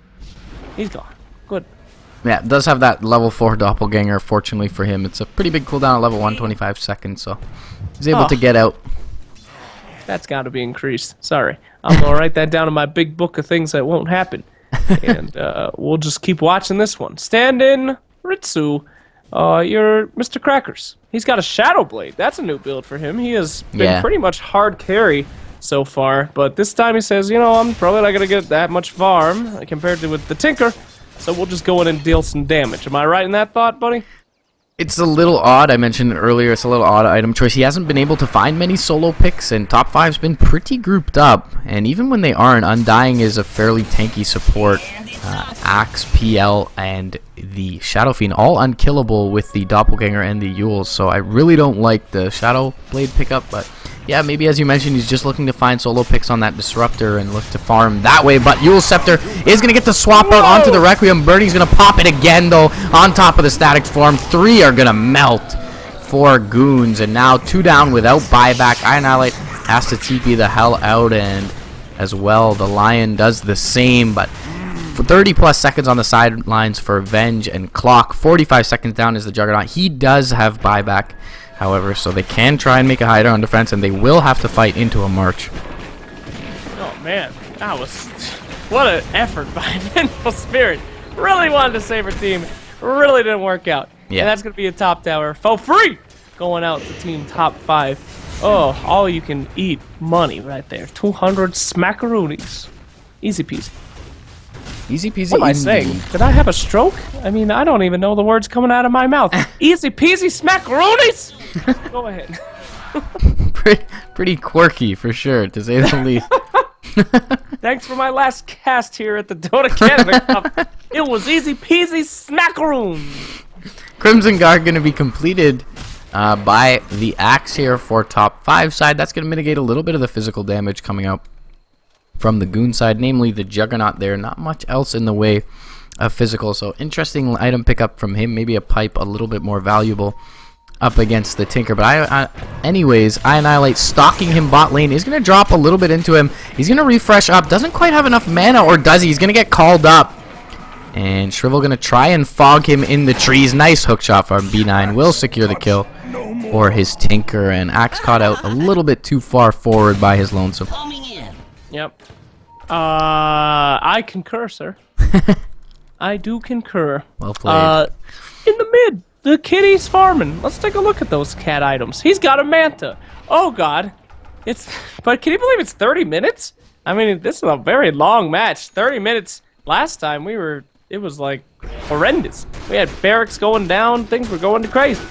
He's gone. Good. Yeah, it does have that level 4 doppelganger. Fortunately for him, it's a pretty big cooldown at level 1, 25 seconds, so he's able to get out. That's got to be increased. Sorry. I'm going to write that down in my big book of things that won't happen. And we'll just keep watching this one. Stand in, Ritsu. You're Mr. Crackers. He's got a Shadow Blade. That's a new build for him. He has been pretty much hard carry so far, but this time he says, you know, I'm probably not going to get that much farm compared to with the Tinker. So we'll just go in and deal some damage. Am I right in that thought, buddy? It's a little odd. I mentioned earlier, it's a little odd item choice. He hasn't been able to find many solo picks, and top 5's been pretty grouped up. And even when they aren't, Undying is a fairly tanky support. Axe, PL, and the Shadow Fiend, all unkillable with the Doppelganger and the Yules. So I really don't like the Shadow Blade pickup, but yeah, maybe as you mentioned, he's just looking to find solo picks on that Disruptor and look to farm that way. But Yule Scepter is going to get the swap out onto the Requiem. Birdie's going to pop it again, though, on top of the static form. 3 are going to melt for Goons. And now 2 down without buyback. Annihilate has to TP the hell out, and as well, the Lion does the same. But for 30-plus seconds on the sidelines for Venge and Clock. 45 seconds down is the Juggernaut. He does have buyback, however, so they can try and make a hider on defense, and they will have to fight into a March. Oh, man. That was... What an effort by Mental Spirit. Really wanted to save her team. Really didn't work out. Yeah. And that's going to be a top tower for free going out to team top 5. Oh, all you can eat money right there. 200 smackaroonies. Easy peasy. Easy peasy. What am I saying? Did I have a stroke? I mean, I don't even know the words coming out of my mouth. Easy peasy smackaroonies! Go ahead. Pretty quirky, for sure, to say the least. Thanks for my last cast here at the Dota Canada Cup. It was easy peasy smackaroon. Crimson Guard going to be completed by the Axe here for top 5 side. That's going to mitigate a little bit of the physical damage coming out from the Goon side, namely the Juggernaut there. Not much else in the way of physical, so interesting item pickup from him. Maybe a pipe a little bit more valuable up against the Tinker. But anyways, I Annihilate stalking him bot lane is going to drop a little bit into him. He's going to refresh up. Doesn't quite have enough mana, or does he? He's going to get called up. And Shrivel going to try and fog him in the trees. Nice hook shot from B9. Will secure the kill for his Tinker. And Axe caught out a little bit too far forward by his Lonesome. Yep. I concur, sir. I do concur. Well played. In the mid, the kitty's farming. Let's take a look at those cat items. He's got a Manta. Oh, God. But can you believe it's 30 minutes? I mean, this is a very long match. 30 minutes. Last time it was like horrendous. We had barracks going down. Things were going to crazy.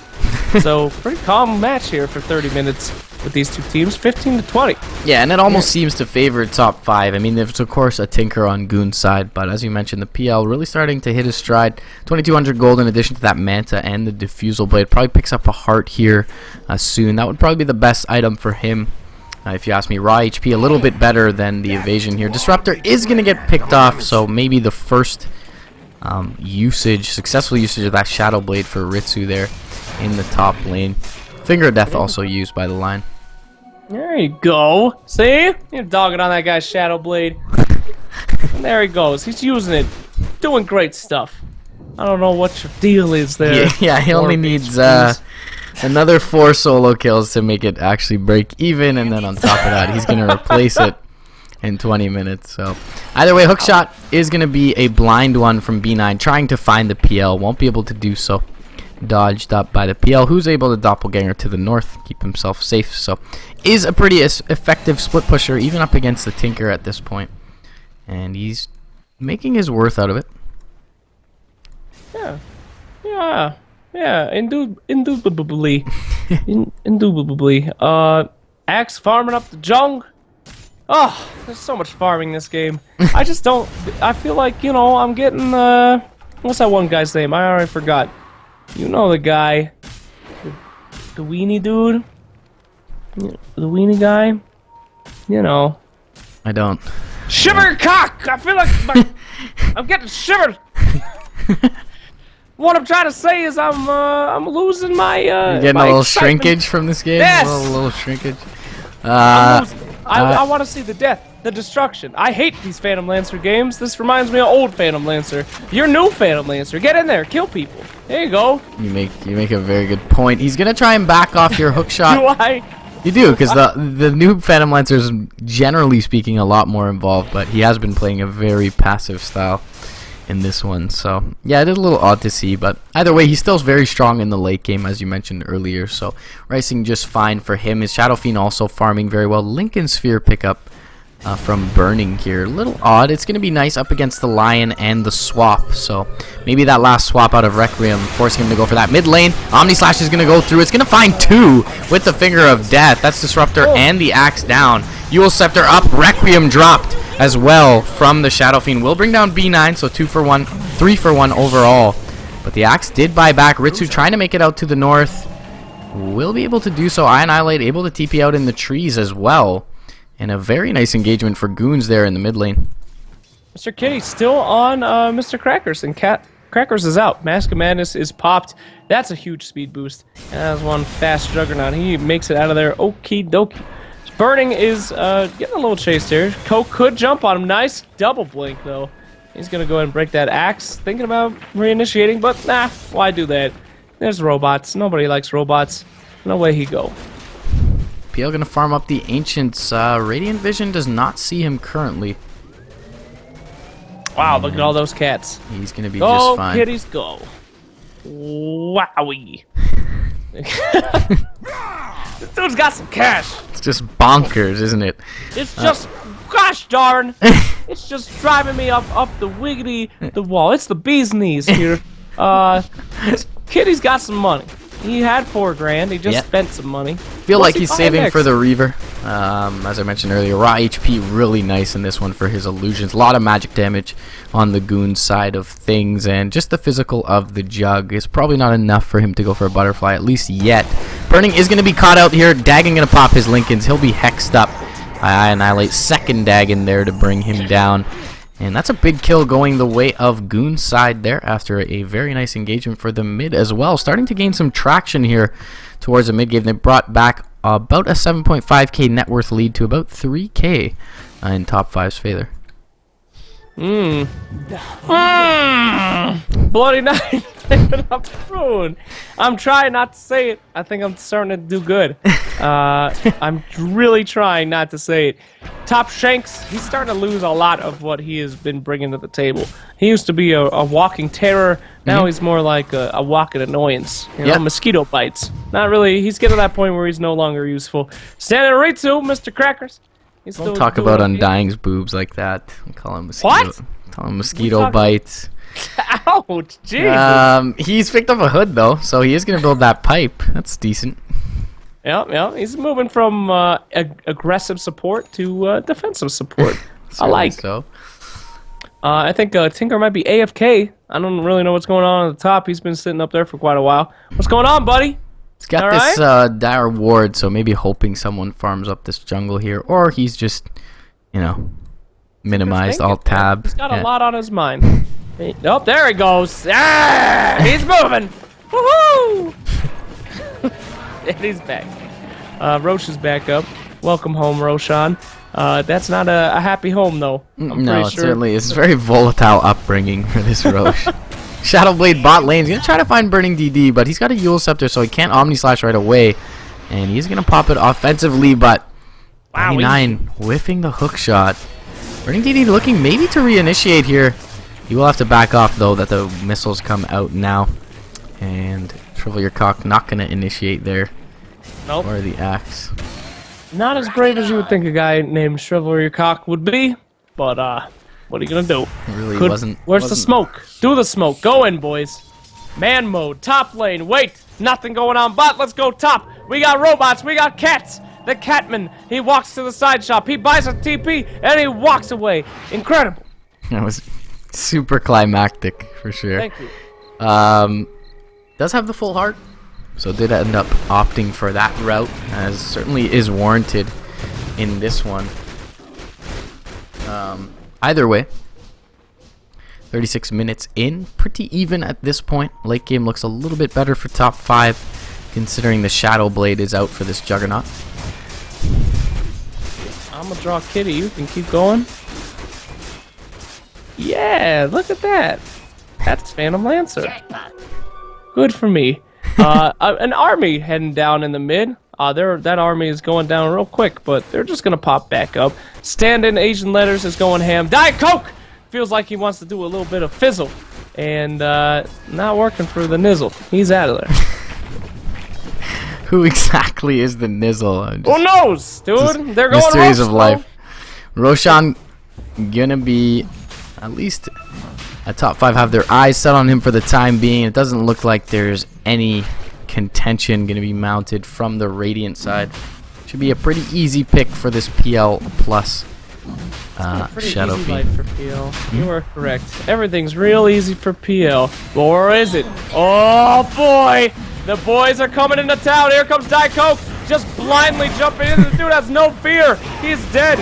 So, pretty calm match here for 30 minutes with these two teams, 15 to 20. Yeah, and it almost seems to favor top 5. I mean, there's of course a Tinker on Goon's side, but as you mentioned, the PL really starting to hit his stride. 2,200 gold in addition to that Manta and the Diffusal Blade. Probably picks up a heart here soon. That would probably be the best item for him. If you ask me, raw HP a little bit better than the evasion here. Disruptor is going to get picked off, so maybe the first successful usage of that Shadow Blade for Ritsu there in the top lane. Finger of Death also used by the line. There you go. See? You're dogging on that guy's Shadow Blade. And there he goes. He's using it. Doing great stuff. I don't know what your deal is there. Yeah, he only needs another 4 solo kills to make it actually break even, and then on top of that, he's going to replace it in 20 minutes. So either way, hook shot is going to be a blind one from B9, trying to find the PL. Won't be able to do so. Dodged up by the PL, who's able to doppelganger to the north, keep himself safe. So is a pretty effective split pusher, even up against the Tinker at this point. And he's making his worth out of it. Yeah, indubitably. Indubitably. Axe farming up the jung. Oh, there's so much farming in this game. I just don't, I feel like, you know, I'm getting, what's that one guy's name? I already forgot. You know the guy. The weenie dude? The weenie guy? You know. I don't. Shiver cock! I feel like I'm getting shivered. What I'm trying to say is I'm losing my You're getting my a little excitement. shrinkage from this game. Yes! A little shrinkage. I want to see the death, the destruction. I hate these Phantom Lancer games. This reminds me of old Phantom Lancer. You're new Phantom Lancer. Get in there, kill people. There you go. You make a very good point. He's gonna try and back off your hook shot. Do I? You do, because the new Phantom Lancer is, generally speaking, a lot more involved, but he has been playing a very passive style in this one. So yeah, it is a little odd to see, but either way, he's still very strong in the late game, as you mentioned earlier. So ricing just fine for him. His Shadow Fiend also farming very well. Lincoln Sphere pickup from Burning here. A little odd. It's going to be nice up against the Lion and the swap. So maybe that last swap out of Requiem forcing him to go for that mid lane. Omni Slash is going to go through. It's going to find two with the Finger of Death. That's Disruptor and the Axe down. Eul Scepter up. Requiem dropped as well from the Shadow Fiend. Will bring down B9, so 2 for 1, 3 for 1 overall. But the Axe did buy back. Ritsu trying to make it out to the north. Will be able to do so. Annihilate able to TP out in the trees as well. And a very nice engagement for Goons there in the mid lane. Mr. Kitty still on Mr. Crackers, and Crackers is out. Mask of Madness is popped. That's a huge speed boost. And that was one fast Juggernaut. He makes it out of there. Okie dokie. Burning is getting a little chased here. Coke could jump on him. Nice double blink, though. He's going to go ahead and break that Axe. Thinking about reinitiating, but nah, why do that? There's robots. Nobody likes robots. No way he go. PL going to farm up the Ancients. Radiant Vision does not see him currently. Wow, look at all those cats. He's going to be just fine. Go, kitties, go. Wowie. This dude's got some cash. It's just bonkers, isn't it? It's just, gosh darn, it's just driving me up the wall. It's the bee's knees here. This Kitty's got some money. He had $4 grand. He just spent some money. Feel like he's saving for the Reaver. As I mentioned earlier, raw HP really nice in this one for his illusions. A lot of magic damage on the Goon side of things, and just the physical of the Jug is probably not enough for him to go for a butterfly, at least yet. Burning is going to be caught out here. Dagon going to pop his Lincolns. He'll be hexed up. I annihilate second Dagon there to bring him down. And that's a big kill going the way of Goon's side there after a very nice engagement for the mid as well. Starting to gain some traction here towards the mid game. They brought back about a 7.5k net worth lead to about 3k in top 5's favor. Bloody night. I'm trying not to say it. I think I'm starting to do good. I'm really trying not to say it. Top Shanks, he's starting to lose a lot of what he has been bringing to the table. He used to be a walking terror. Now he's more like a walking annoyance. You know, mosquito bites. Not really. He's getting to that point where he's no longer useful. Standing Ritsu, Mr. Crackers. Don't talk about Undying's boobs like that. Call him mosquito. What? Call him mosquito bites. Ouch, Jesus. He's picked up a hood though, so he is gonna build that pipe. That's decent. Yeah. He's moving from aggressive support to defensive support. I like. So. I think Tinker might be AFK. I don't really know what's going on at the top. He's been sitting up there for quite a while. What's going on, buddy? He's got this dire ward, so maybe hoping someone farms up this jungle here, or he's just, you know, minimized alt tab. He's got a lot on his mind. Oh, there he goes. Ah, he's moving. Woohoo! And he's back. Roche is back up. Welcome home, Roshan. That's not a happy home, though. No, it certainly is. Very volatile upbringing for this Roche. Shadowblade bot lane. He's going to try to find Burning DD, but he's got a Eul Scepter, so he can't Omni Slash right away. And he's going to pop it offensively, but 99 whiffing the hook shot. Burning DD looking maybe to reinitiate here. He will have to back off, though, that the missiles come out now. And Shrivel Your Cock not going to initiate there. Nope. Or the axe. Not as brave as you would think a guy named Shrivel Your Cock would be. But, what are you going to do? It really wasn't. Where's the smoke? Do the smoke. Go in, boys. Man mode. Top lane. Wait. Nothing going on bot. Let's go top. We got robots. We got cats. The Catman. He walks to the side shop. He buys a TP. And he walks away. Incredible. That was super climactic, for sure. Thank you. Does have the full heart. So did end up opting for that route. As certainly is warranted in this one. Either way. 36 minutes in, pretty even at this point. Late game looks a little bit better for top 5, considering the Shadow Blade is out for this Juggernaut. I'm gonna draw Kitty. You can keep going. Yeah, look at that. That's Phantom Lancer. Good for me. An army heading down in the mid. That army is going down real quick, but they're just gonna pop back up. Stand-in Asian Letters is going ham. Diet Coke! Feels like he wants to do a little bit of fizzle. And, not working for the Nizzle. He's out of there. Who exactly is the Nizzle? Who knows, dude? They're going mysteries of life. Roshan gonna be at least a top 5 have their eyes set on him for the time being. It doesn't look like there's any contention gonna be mounted from the Radiant side. Should be a pretty easy pick for this PL plus Shadow easy Fiend. life for PL. You are correct. Everything's real easy for PL. Or is it? Oh boy! The boys are coming into town. Here comes Diet Coke. Just blindly jumping in. The dude has no fear. He's dead.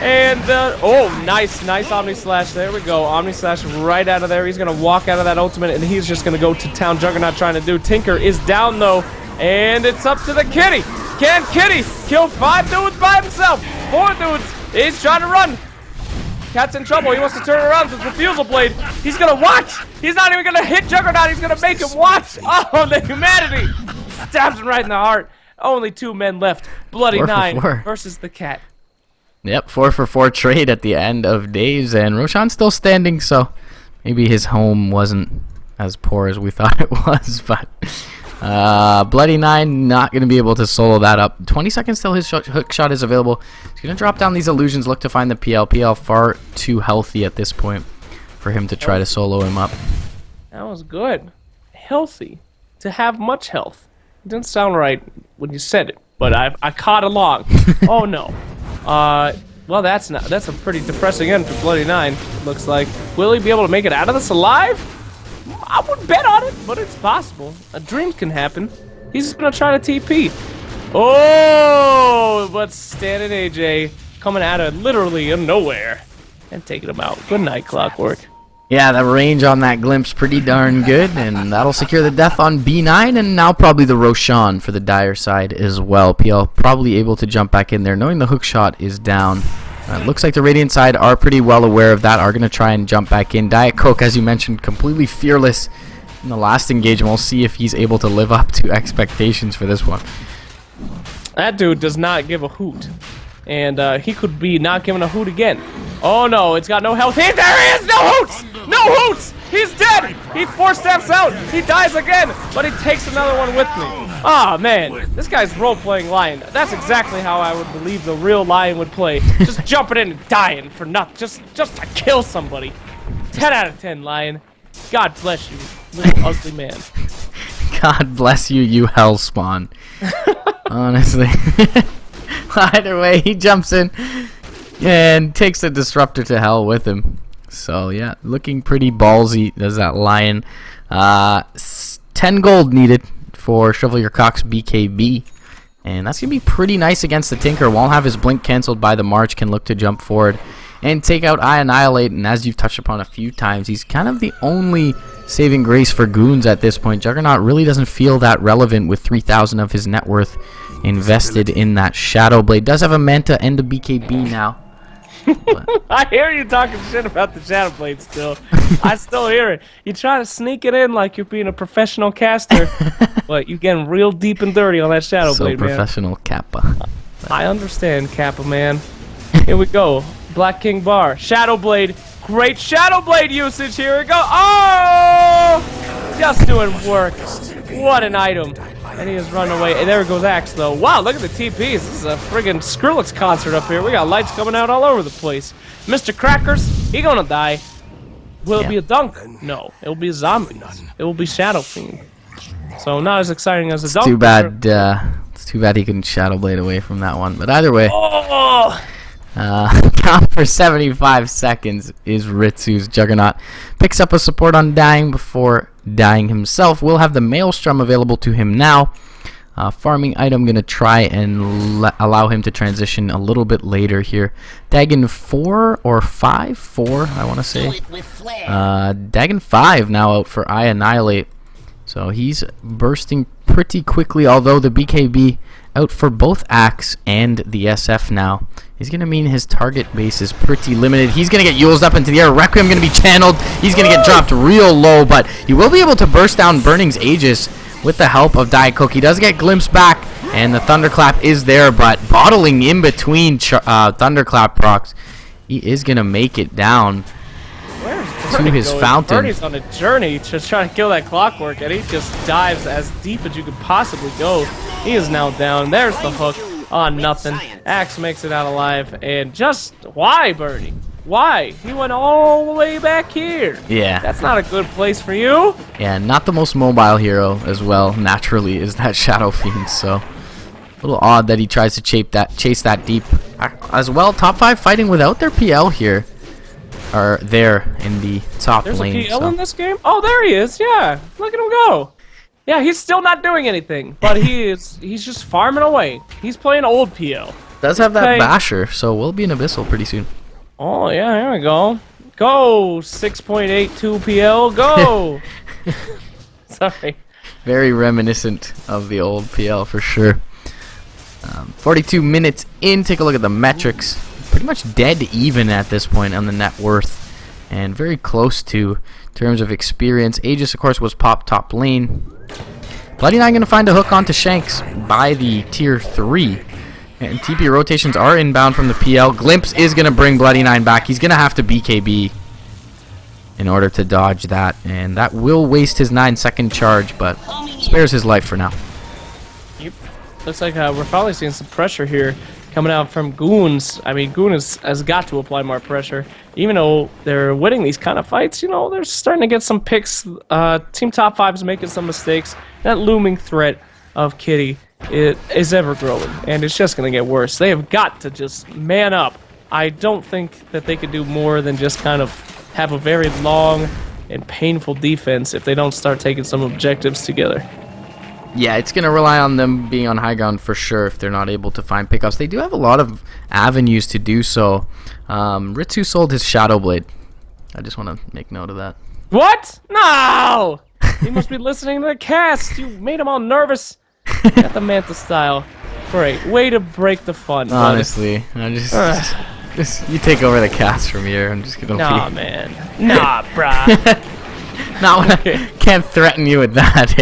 And, oh, nice Omni Slash. There we go. Omni Slash right out of there. He's going to walk out of that ultimate, and he's just going to go to town. Juggernaut trying to do. Tinker is down, though. And it's up to the Kitty. Can Kitty kill 5 dudes by himself? 4 dudes. He's trying to run. Cat's in trouble. He wants to turn around with his refusal blade. He's going to watch. He's not even going to hit Juggernaut. He's going to make him watch. Oh, the humanity. Stabs him right in the heart. Only 2 men left. Bloody 9 versus the cat. Yep, 4 for 4 trade at the end of days, and Roshan's still standing, so maybe his home wasn't as poor as we thought it was, but Bloody 9 not going to be able to solo that up. 20 seconds till his hook shot is available. He's going to drop down these illusions, look to find the PL. PL far too healthy at this point for him to try to solo him up. That was good. Healthy. To have much health. It didn't sound right when you said it, but I caught along. Oh no. Well, that's a pretty depressing end for Bloody 9, looks like. Will he be able to make it out of this alive? I would bet on it, but it's possible. A dream can happen. He's just gonna try to TP. Oh, but Stan and AJ coming out of literally nowhere and taking him out. Good night, Clockwork. Yeah, the range on that glimpse pretty darn good, and that'll secure the death on B9, and now probably the Roshan for the Dire side as well. PL probably able to jump back in there, knowing the hook shot is down. Looks like the Radiant side are pretty well aware of that, are going to try and jump back in. Diet Coke, as you mentioned, completely fearless in the last engagement. We'll see if he's able to live up to expectations for this one. That dude does not give a hoot. And he could be not giving a hoot again. Oh no, it's got no health. There he is! No hoots! No hoots! He's dead! He 4-steps out! He dies again! But he takes another one with me. Ah, man. This guy's role-playing Lion. That's exactly how I would believe the real Lion would play. Just jumping in and dying for nothing. Just to kill somebody. 10 out of 10, Lion. God bless you, little ugly man. God bless you, you hell spawn. Honestly. Either way, he jumps in and takes the disruptor to hell with him. So yeah, looking pretty ballsy does that Lion. 10 gold needed for Shovel Your Cock's BKB. And that's going to be pretty nice against the Tinker. Won't have his blink canceled by the March. Can look to jump forward and take out I Annihilate. And as you've touched upon a few times, he's kind of the only saving grace for goons at this point. Juggernaut really doesn't feel that relevant with 3,000 of his net worth invested in that Shadow Blade. Does have a Manta and a BKB now. I hear you talking shit about the Shadow Blade still. I still hear it. You try to sneak it in like you're being a professional caster, but you getting real deep and dirty on that Shadow Blade, man. So professional, Kappa. I understand, Kappa, man. Here we go. Black King Bar. Shadow Blade. Great Shadow Blade usage. Here we go. Oh! Just doing work. What an item. And he has run away. And there goes Axe, though. Wow, look at the TPs. This is a friggin' Skrillex concert up here. We got lights coming out all over the place. Mr. Crackers, he gonna die. Will it be a dunk? No. It will be a zombie. It will be Shadow Fiend. So not as exciting as a dunk. Too bad. It's too bad he couldn't Shadow Blade away from that one. But either way, down for 75 seconds is Ritsu's Juggernaut. Picks up a support on dying before dying himself. We'll have the Maelstrom available to him now. Farming item, gonna try and allow him to transition a little bit later here. Dagon 4 or 5? 4, I want to say. Dagon 5 now out for I Annihilate. So he's bursting pretty quickly, although the BKB out for both Axe and the SF now. He's going to mean his target base is pretty limited. He's going to get Yules up into the air. Requiem going to be channeled. He's going to get dropped real low, but he will be able to burst down Burning's Aegis with the help of Diet Coke. He does get glimpsed back, and the Thunderclap is there, but bottling in between Thunderclap procs. He is going to make it down to his fountain. Bernie's on a journey to try to kill that Clockwork, and he just dives as deep as you could possibly go. He is now down. There's the hook on nothing. Axe makes it out alive, and just why, Bernie? Why? He went all the way back here. Yeah. That's not a good place for you. Yeah, not the most mobile hero as well, naturally, is that Shadow Fiend, so a little odd that he tries to chase that deep. As well, top 5 fighting without their PL here. Are there in the top lane. There's a PL in this game? Oh, there he is. Yeah. Look at him go. Yeah, he's still not doing anything, but he's just farming away. He's playing old PL. Does have that basher, so we'll be in Abyssal pretty soon. Oh, yeah, there we go. Go, 6.82 PL, go! Sorry. Very reminiscent of the old PL for sure. 42 minutes in, take a look at the metrics. Pretty much dead even at this point on the net worth, and very close to in terms of experience. Aegis, of course, was popped top lane. Bloody Nine going to find a hook onto Shanks by the tier 3. And TP rotations are inbound from the PL. Glimpse is going to bring Bloody Nine back. He's going to have to BKB in order to dodge that. And that will waste his 9-second charge, but spares his life for now. Yep. Looks like we're finally seeing some pressure here coming out from Goons. I mean, Goons has got to apply more pressure. Even though they're winning these kind of fights, you know, they're starting to get some picks. Team Top 5 is making some mistakes. That looming threat of Kitty is ever growing, and it's just going to get worse. They have got to just man up. I don't think that they could do more than just kind of have a very long and painful defense if they don't start taking some objectives together. Yeah, it's going to rely on them being on high ground for sure if they're not able to find pickups. They do have a lot of avenues to do so. Ritsu sold his Shadow Blade. I just want to make note of that. What? No! He must be listening to the cast. You made him all nervous. Got the Manta style. Great. Way to break the fun. Honestly, I just you take over the cast from here. I'm just going to Nah, man. Nah, brah. Can't threaten you with that.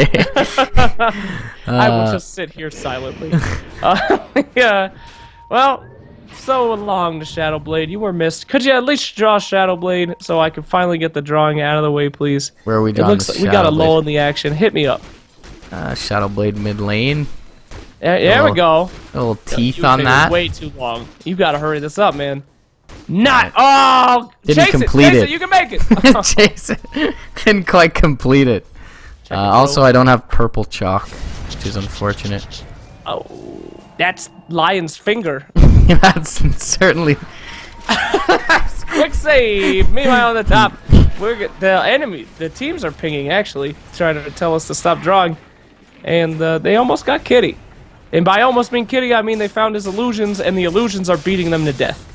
I will just sit here silently. Yeah. Well, so long to Shadow Blade. You were missed. Could you at least draw Shadow Blade so I can finally get the drawing out of the way, please? Where are we drawing? It looks like we got a lull in the action. Hit me up. Shadow Blade mid lane. There we go. Little teeth on that. Way too long. You got to hurry this up, man. Not. Oh! Didn't complete it. You can make it. Chase it. Couldn't quite complete it. Also, I don't have purple chalk, which is unfortunate. Oh, that's Lion's finger. That's certainly. Quick save. Meanwhile, on the top, the teams are pinging actually, trying to tell us to stop drawing, and they almost got Kitty. And by almost mean Kitty, I mean they found his illusions, and the illusions are beating them to death.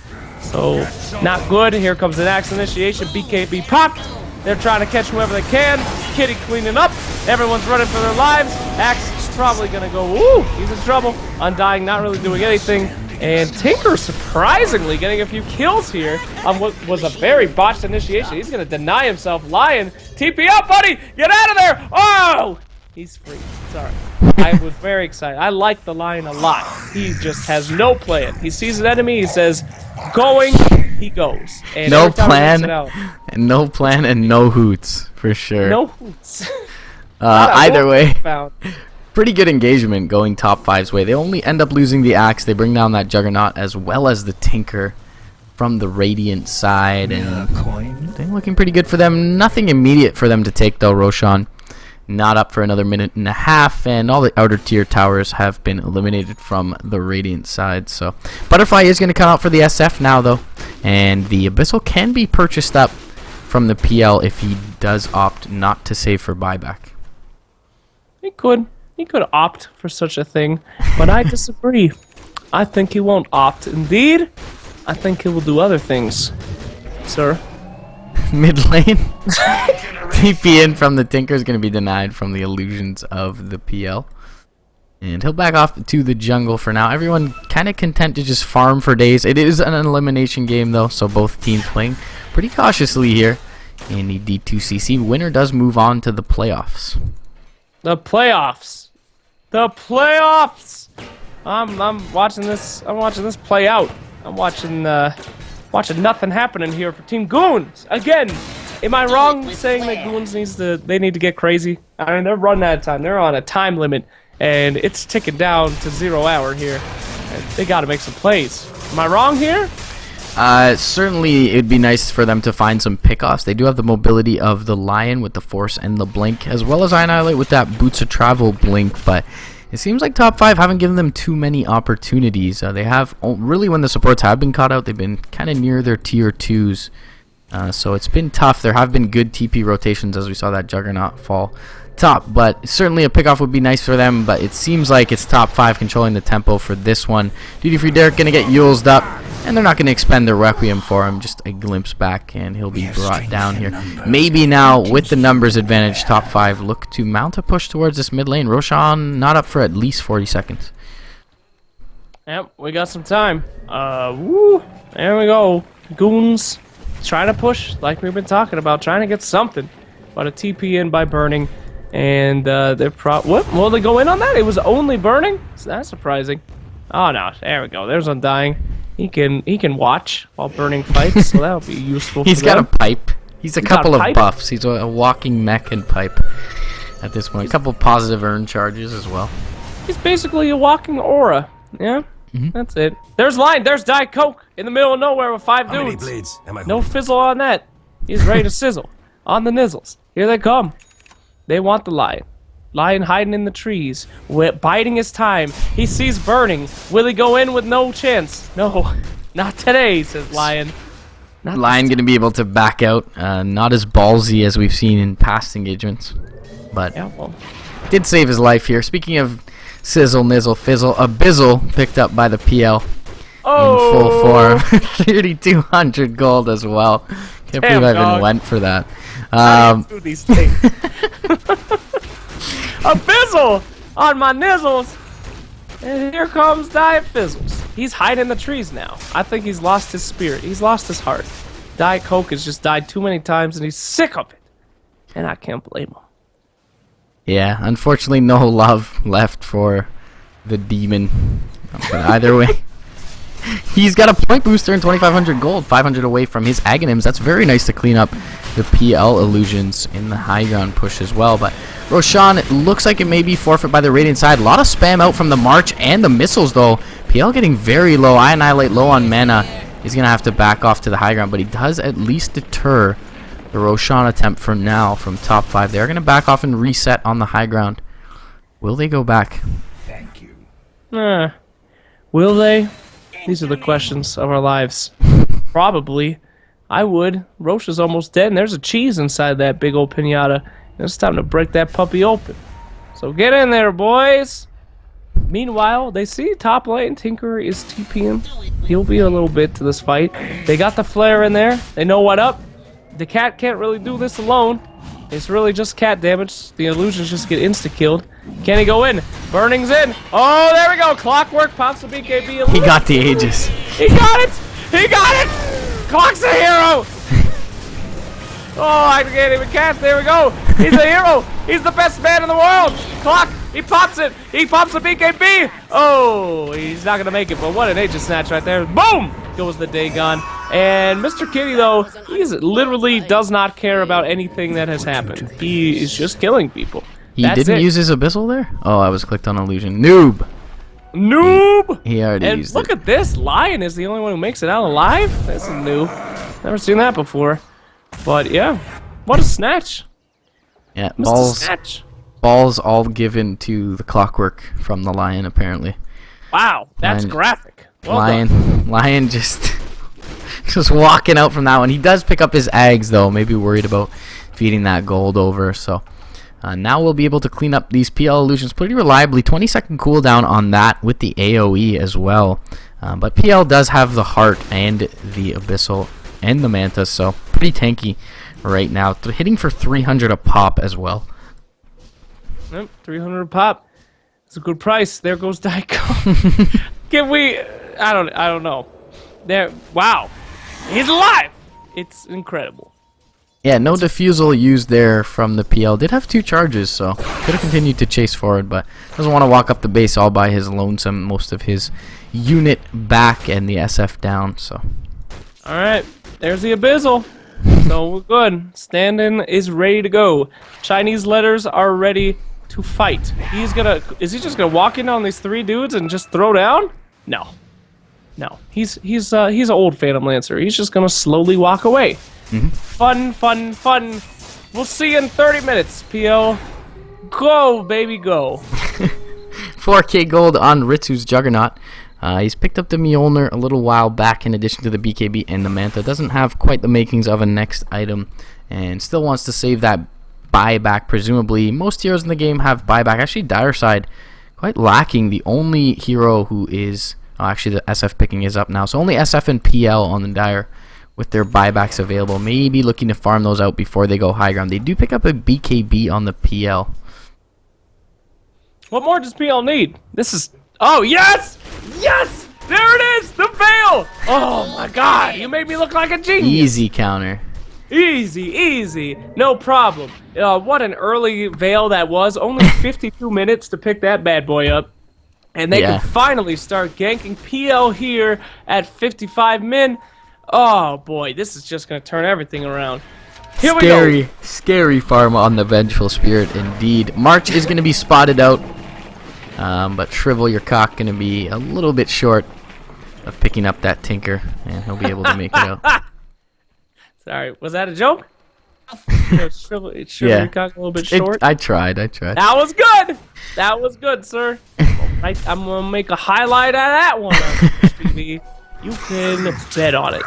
So, not good. Here comes an Axe initiation. BKB popped. They're trying to catch whoever they can. Kitty cleaning up. Everyone's running for their lives. Axe is probably going to go, ooh, he's in trouble. Undying not really doing anything. And Tinker surprisingly getting a few kills here on what was a very botched initiation. He's going to deny himself. Lion, TP up, buddy. Get out of there. Oh, he's free. Sorry. I was very excited. I like the Lion a lot. He just has no plan. He sees an enemy. He says, going he goes. And No every time he makes it plan, out, and no plan, and no hoots for sure. no hoots. Either way, Found. pretty good engagement going top 5's way. They only end up losing the Axe. They bring down that Juggernaut as well as the Tinker from the Radiant side, and they're looking pretty good for them. Nothing immediate for them to take though. Roshan not up for another minute and a half, and all the outer tier towers have been eliminated from the Radiant side. So Butterfly is going to come out for the SF now though, and the Abyssal can be purchased up from the PL if he does opt not to save for buyback. He could opt for such a thing, but I disagree. I think he won't opt. Indeed, I think he will do other things, sir. Mid lane. TP in from the Tinker is going to be denied from the illusions of the PL. And he'll back off to the jungle for now. Everyone kind of content to just farm for days. It is an elimination game though, so both teams playing pretty cautiously here in the D2CC. Winner does move on to the playoffs. The playoffs. The playoffs. I'm watching this. I'm watching this play out. I'm watching nothing happening here for Team Goons again. Am I wrong saying that Goons need to get crazy? I mean, they're running out of time. They're on a time limit, and it's ticking down to 0 hour here. And they got to make some plays. Am I wrong here? Certainly, it'd be nice for them to find some pickoffs. They do have the mobility of the Lion with the Force and the Blink, as well as Annihilate with that Boots of Travel Blink, but it seems like top 5 haven't given them too many opportunities. They have, really when the supports have been caught out, they've been kind of near their tier 2s. So it's been tough. There have been good TP rotations as we saw that Juggernaut fall top, but certainly a pickoff would be nice for them, but it seems like it's top 5 controlling the tempo for this one. Duty Free Derek going to get Yules'd up, and they're not going to expend their Requiem for him. Just a glimpse back, and he'll be brought down here. Maybe now, with the numbers advantage, top 5 look to mount a push towards this mid lane. Roshan not up for at least 40 seconds. Yep, we got some time. Woo! There we go. Goons trying to push, like we've been talking about, trying to get something. But a TP in by burning, and they're what? Will they go in on that? It was only burning? So that's surprising. Oh no, there we go. There's Undying. He can watch while burning fights, so that'll be useful. He's got a pipe. He's a couple of pipe? buffs. He's a walking mech and pipe at this point. A couple positive earn charges as well. He's basically a walking aura. Yeah, that's it. There's Line. There's Diet Coke in the middle of nowhere with 5 dudes. How many blades am I No holding? fizzle on that. He's ready to sizzle on the nizzles. Here they come. They want the Lion. Lion hiding in the trees, biding his time. He sees burning. Will he go in with no chance? No, not today, says Lion. Not Lion going to be able to back out. Not as ballsy as we've seen in past engagements, but yeah, well, did save his life here. Speaking of sizzle, nizzle, fizzle, Abyssal picked up by the PL in full form. 3,200 gold as well. Can't believe I even went for that. I do these things. Abyssal on my nizzles, and here comes Diet Fizzles. He's hiding in the trees now. I think he's lost his spirit. He's lost his heart. Diet Coke has just died too many times, and he's sick of it. And I can't blame him. Yeah, unfortunately, no love left for the demon. But either way, he's got a point booster and 2,500 gold, 500 away from his Aghanims. That's very nice to clean up the PL illusions in the high ground push as well. But Roshan, it looks like it may be forfeit by the Radiant side. A lot of spam out from the March and the missiles, though. PL getting very low. I Annihilate low on mana. He's going to have to back off to the high ground, but he does at least deter the Roshan attempt for now from top 5. They're going to back off and reset on the high ground. Will they go back? Thank you. Will they? These are the questions of our lives. Probably. I would. Roche is almost dead, and there's a cheese inside that big old pinata. It's time to break that puppy open. So get in there, boys. Meanwhile, they see top lane. Tinker is TPing. He'll be a little bit to this fight. They got the flare in there. They know what up. The cat can't really do this alone. It's really just cat damage. The illusions just get insta-killed. Can he go in? Burning's in. Oh, there we go. Clockwork pops the BKB. He got the Aegis. He got it! He got it! Clock's a hero! Oh, I can't even cast. There we go. He's a hero. He's the best man in the world. Clock. He pops it. He pops the BKB. Oh, he's not going to make it, but what an Aegis snatch right there. Boom! goes the Dagon. And Mr. Kitty, though, he's literally does not care about anything that has happened. He is just killing people. He didn't use his Abyssal there? Oh, I was clicked on illusion. Noob! Noob! He already and used look it. at this. Lion is the only one who makes it out alive. This is new. Never seen that before. But yeah, what a snatch. Yeah, Mr. Snatch. balls all given to the Clockwork from the Lion, apparently. Wow, that's Lion, graphic. Well done. Lion just walking out from that one. He does pick up his eggs, though. Maybe worried about feeding that gold over. So now we'll be able to clean up these PL illusions pretty reliably. 20-second cooldown on that with the AoE as well. But PL does have the Heart and the Abyssal and the Manta, so pretty tanky right now. Hitting for 300 a pop as well. Yep, 300 a pop. It's a good price. There goes Daiko. Can we? I don't know. There. Wow, he's alive. It's incredible. Yeah, no defusal used there from the PL. Did have 2 charges, so could have continued to chase forward, but doesn't want to walk up the base all by his lonesome. Most of his unit back and the SF down. So. All right, there's the Abyssal. So we're good. Stand-in is ready to go. Chinese letters are ready to fight. Is he just gonna walk in on these 3 dudes and just throw down? No. He's an old Phantom Lancer. He's just gonna slowly walk away. Fun. We'll see you in 30 minutes, PO. Go, baby, go. 4K gold on Ritsu's Juggernaut. He's picked up the Mjolnir a little while back in addition to the BKB and the Manta. Doesn't have quite the makings of a next item and still wants to save that buyback, presumably. Most heroes in the game have buyback. Actually, Dire Side quite lacking. The only hero who is... Oh, actually, the SF picking is up now. So only SF and PL on the Dire with their buybacks available. Maybe looking to farm those out before they go high ground. They do pick up a BKB on the PL. What more does PL need? This is... Oh, yes! Yes! There it is! The veil! Oh, my God. You made me look like a genius. Easy counter. Easy. No problem. What an early veil that was. Only 52 minutes to pick that bad boy up. And they can finally start ganking PL here at 55 min. Oh, boy. This is just going to turn everything around. Here we go. Scary farm on the Vengeful Spirit, indeed. March is going to be spotted out. But Shrivel your cock going to be a little bit short of picking up that Tinker. And he'll be able to make it out. Sorry, was that a joke? Shrivel your cock a little bit short? I tried. That was good, sir. I'm going to make a highlight out of that one on TV. You can bet on it.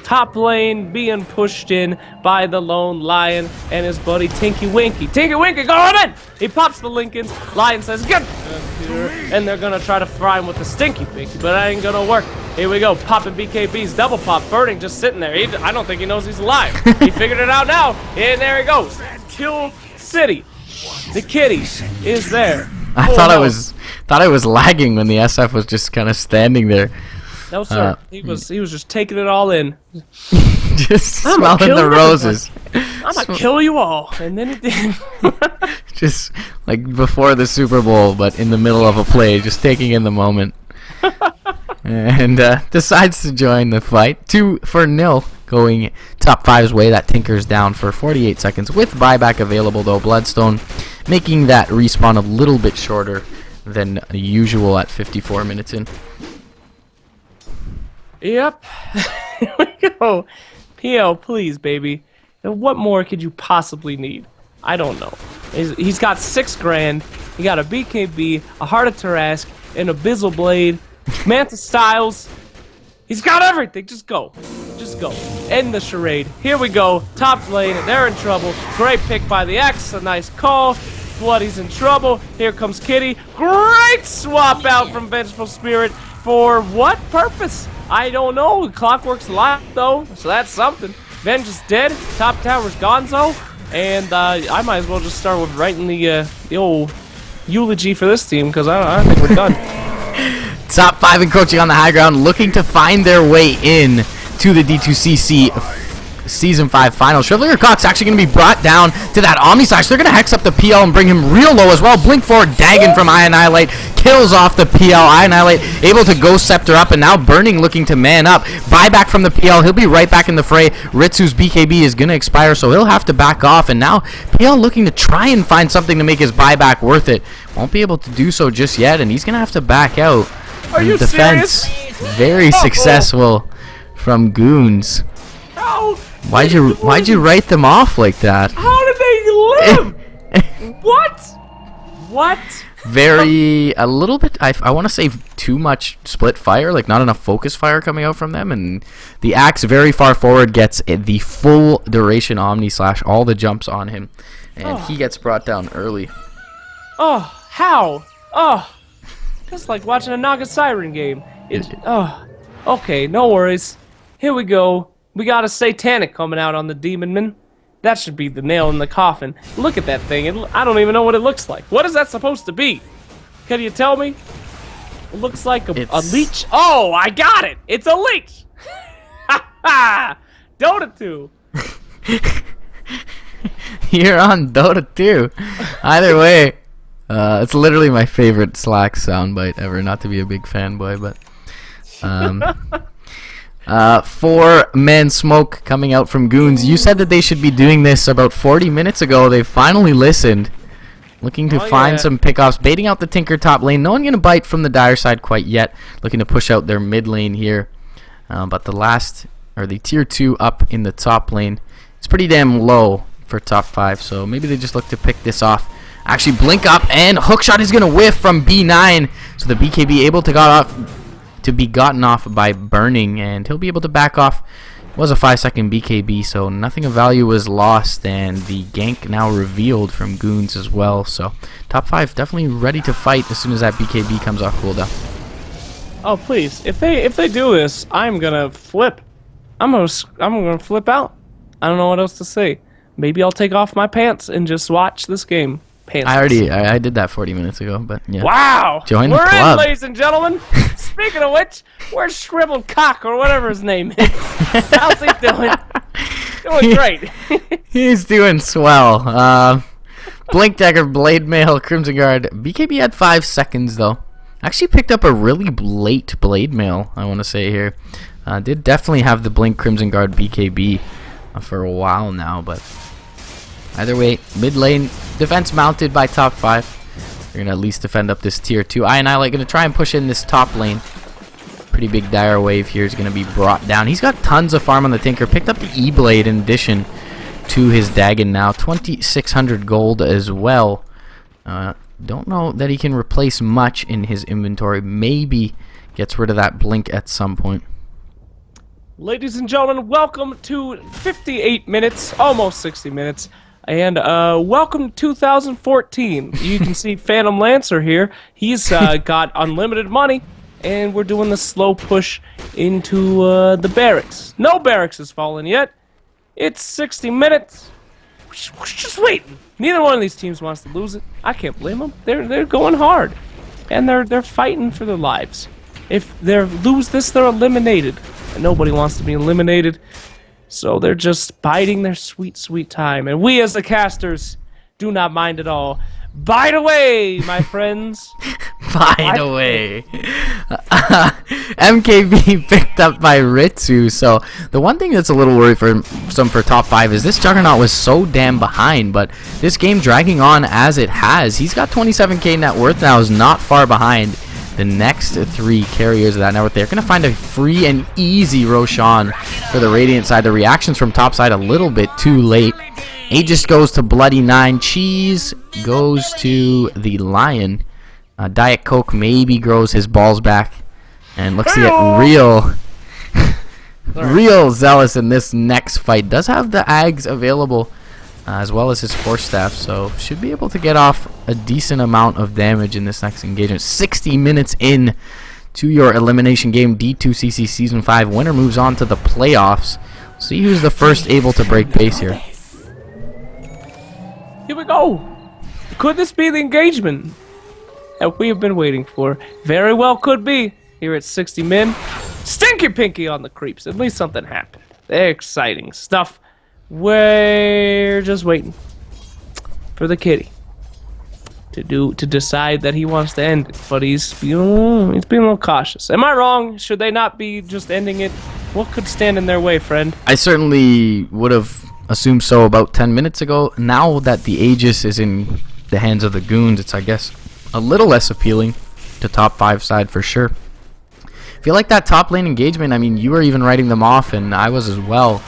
Top lane being pushed in by the lone Lion and his buddy Tinky Winky. Tinky Winky going in! He pops the Lincolns. Lion says, get here. And they're going to try to fry him with the Stinky Pinky, but that ain't going to work. Here we go. Popping BKBs. Double pop. Burning just sitting there. I don't think he knows he's alive. He figured it out now. And there he goes. Kill City. The kitty is there. I thought I was lagging when the SF was just kind of standing there. No, sir. He was just taking it all in. Just smelling the roses. I'm gonna kill you all. And then he did. Just like before the Super Bowl, but in the middle of a play, just taking in the moment. And decides to join the fight. 2 for NEL going top 5's way. That Tinker's down for 48 seconds with buyback available, though. Bloodstone making that respawn a little bit shorter than usual at 54 minutes in. Yep. Here we go. PL, please, baby. Now, what more could you possibly need? I don't know. He's got 6 grand. He got a BKB, a Heart of Tarask, an Abyssal Blade, Manta Styles. He's got everything. Just go. End the charade. Here we go. Top lane. They're in trouble. Great pick by the X. A nice call. Bloody's in trouble. Here comes Kitty. Great swap out from Vengeful Spirit. For what purpose? I don't know. Clockwork's alive, though, so that's something. Venge is dead. Top tower's gonzo. And I might as well just start with writing the old eulogy for this team, because I think we're done. Top 5 encroaching on the high ground, looking to find their way in to the D2CC Season 5 Finals. Shriveler Cox actually going to be brought down to that Omni Slash. They're going to hex up the PL and bring him real low as well. Blink forward, Dagon from Annihilate kills off the PL. Annihilate able to go Scepter up, and now Burning looking to man up. Buyback from the PL. He'll be right back in the fray. Ritsu's BKB is going to expire, so he'll have to back off, and now PL looking to try and find something to make his buyback worth it. Won't be able to do so just yet, and he's going to have to back out. Are you defense serious? very successful from Goons. No. Why'd you write them off like that? How did they live? What? What? A little bit, I want to say too much split fire, like not enough focus fire coming out from them, and the Axe very far forward gets the full duration Omni Slash, all the jumps on him, and he gets brought down early. Oh, how? Oh, just like watching a Naga Siren game. Okay, no worries. Here we go. We got a Satanic coming out on the Demon Man. That should be the nail in the coffin. Look at that thing. I don't even know what it looks like. What is that supposed to be? Can you tell me? It looks like a leech. Oh, I got it. It's a leech. Ha ha! Dota 2. You're on Dota 2. Either way, it's literally my favorite Slack soundbite ever. Not to be a big fanboy, but 4-man smoke coming out from Goons. You said that they should be doing this about 40 minutes ago. They finally listened. Looking to find some pickoffs. Baiting out the Tinker top lane. No one going to bite from the Dire side quite yet. Looking to push out their mid lane here. But the tier 2 up in the top lane, it's pretty damn low for top 5. So maybe they just look to pick this off. Actually blink up, and hookshot is going to whiff from B9. So the BKB able to be gotten off by Burning, and he'll be able to back off. It was a 5-second BKB, so nothing of value was lost, and the gank now revealed from Goons as well. So top 5 definitely ready to fight as soon as that BKB comes off cooldown. Oh please, if they do this, I'm gonna flip. I'm gonna flip out. I don't know what else to say. Maybe I'll take off my pants and just watch this game. I did that 40 minutes ago, but yeah. Wow! Join the We're club. in, ladies and gentlemen. Speaking of which, where's Shriveled Cock or whatever his name is? How's he doing? Doing great. He's doing swell. Blink Dagger, Blade Mail, Crimson Guard. BKB had 5 seconds though. Actually picked up a really late Blade Mail, I want to say here. Did definitely have the Blink Crimson Guard BKB for a while now, but either way, mid lane defense mounted by top 5. They're gonna at least defend up this tier 2. Annihilate gonna try and push in this top lane. Pretty big dire wave here is gonna be brought down. He's got tons of farm on the Tinker. Picked up the E-Blade in addition to his Dagon now. 2,600 gold as well. Don't know that he can replace much in his inventory. Maybe gets rid of that blink at some point. Ladies and gentlemen, welcome to 58 minutes, almost 60 minutes. And welcome to 2014. You can see Phantom Lancer here. He's got unlimited money, and we're doing the slow push into the barracks. No barracks has fallen yet. It's 60 minutes. We're just waiting. Neither one of these teams wants to lose it. I can't blame them. They're going hard, and they're fighting for their lives. If they lose this, they're eliminated, and nobody wants to be eliminated. So they're just biding their sweet, sweet time. And we as the casters do not mind at all. Bide away, my friends. Bide away. MKB picked up by Ritsu. So the one thing that's a little worried for top 5 is this Juggernaut was so damn behind. But this game dragging on as it has. He's got 27k net worth now, is not far behind the next 3 carriers of that network. They're going to find a free and easy Roshan for the Radiant side. The reactions from top side a little bit too late. Aegis goes to Bloody 9. Cheese goes to the Lion. Diet Coke maybe grows his balls back. And looks to get real zealous in this next fight. Does have the Ags available as well as his Force Staff, so should be able to get off a decent amount of damage in this next engagement. 60 minutes in to your elimination game. D2CC Season 5 winner moves on to the playoffs. See who's the first able to break base here. Here we go. Could this be the engagement that we have been waiting for? Very well could be. Here at 60 min. Stinky Pinky on the creeps. At least something happened. Exciting stuff. We're just waiting for the kitty to decide that he wants to end it, but he's being a little cautious. Am I wrong? Should they not be just ending it? What could stand in their way, friend? I certainly would have assumed so about 10 minutes ago. Now that the Aegis is in the hands of the goons, it's, I guess, a little less appealing to top 5 side for sure. I feel like that top lane engagement, I mean, you were even writing them off, and I was as well.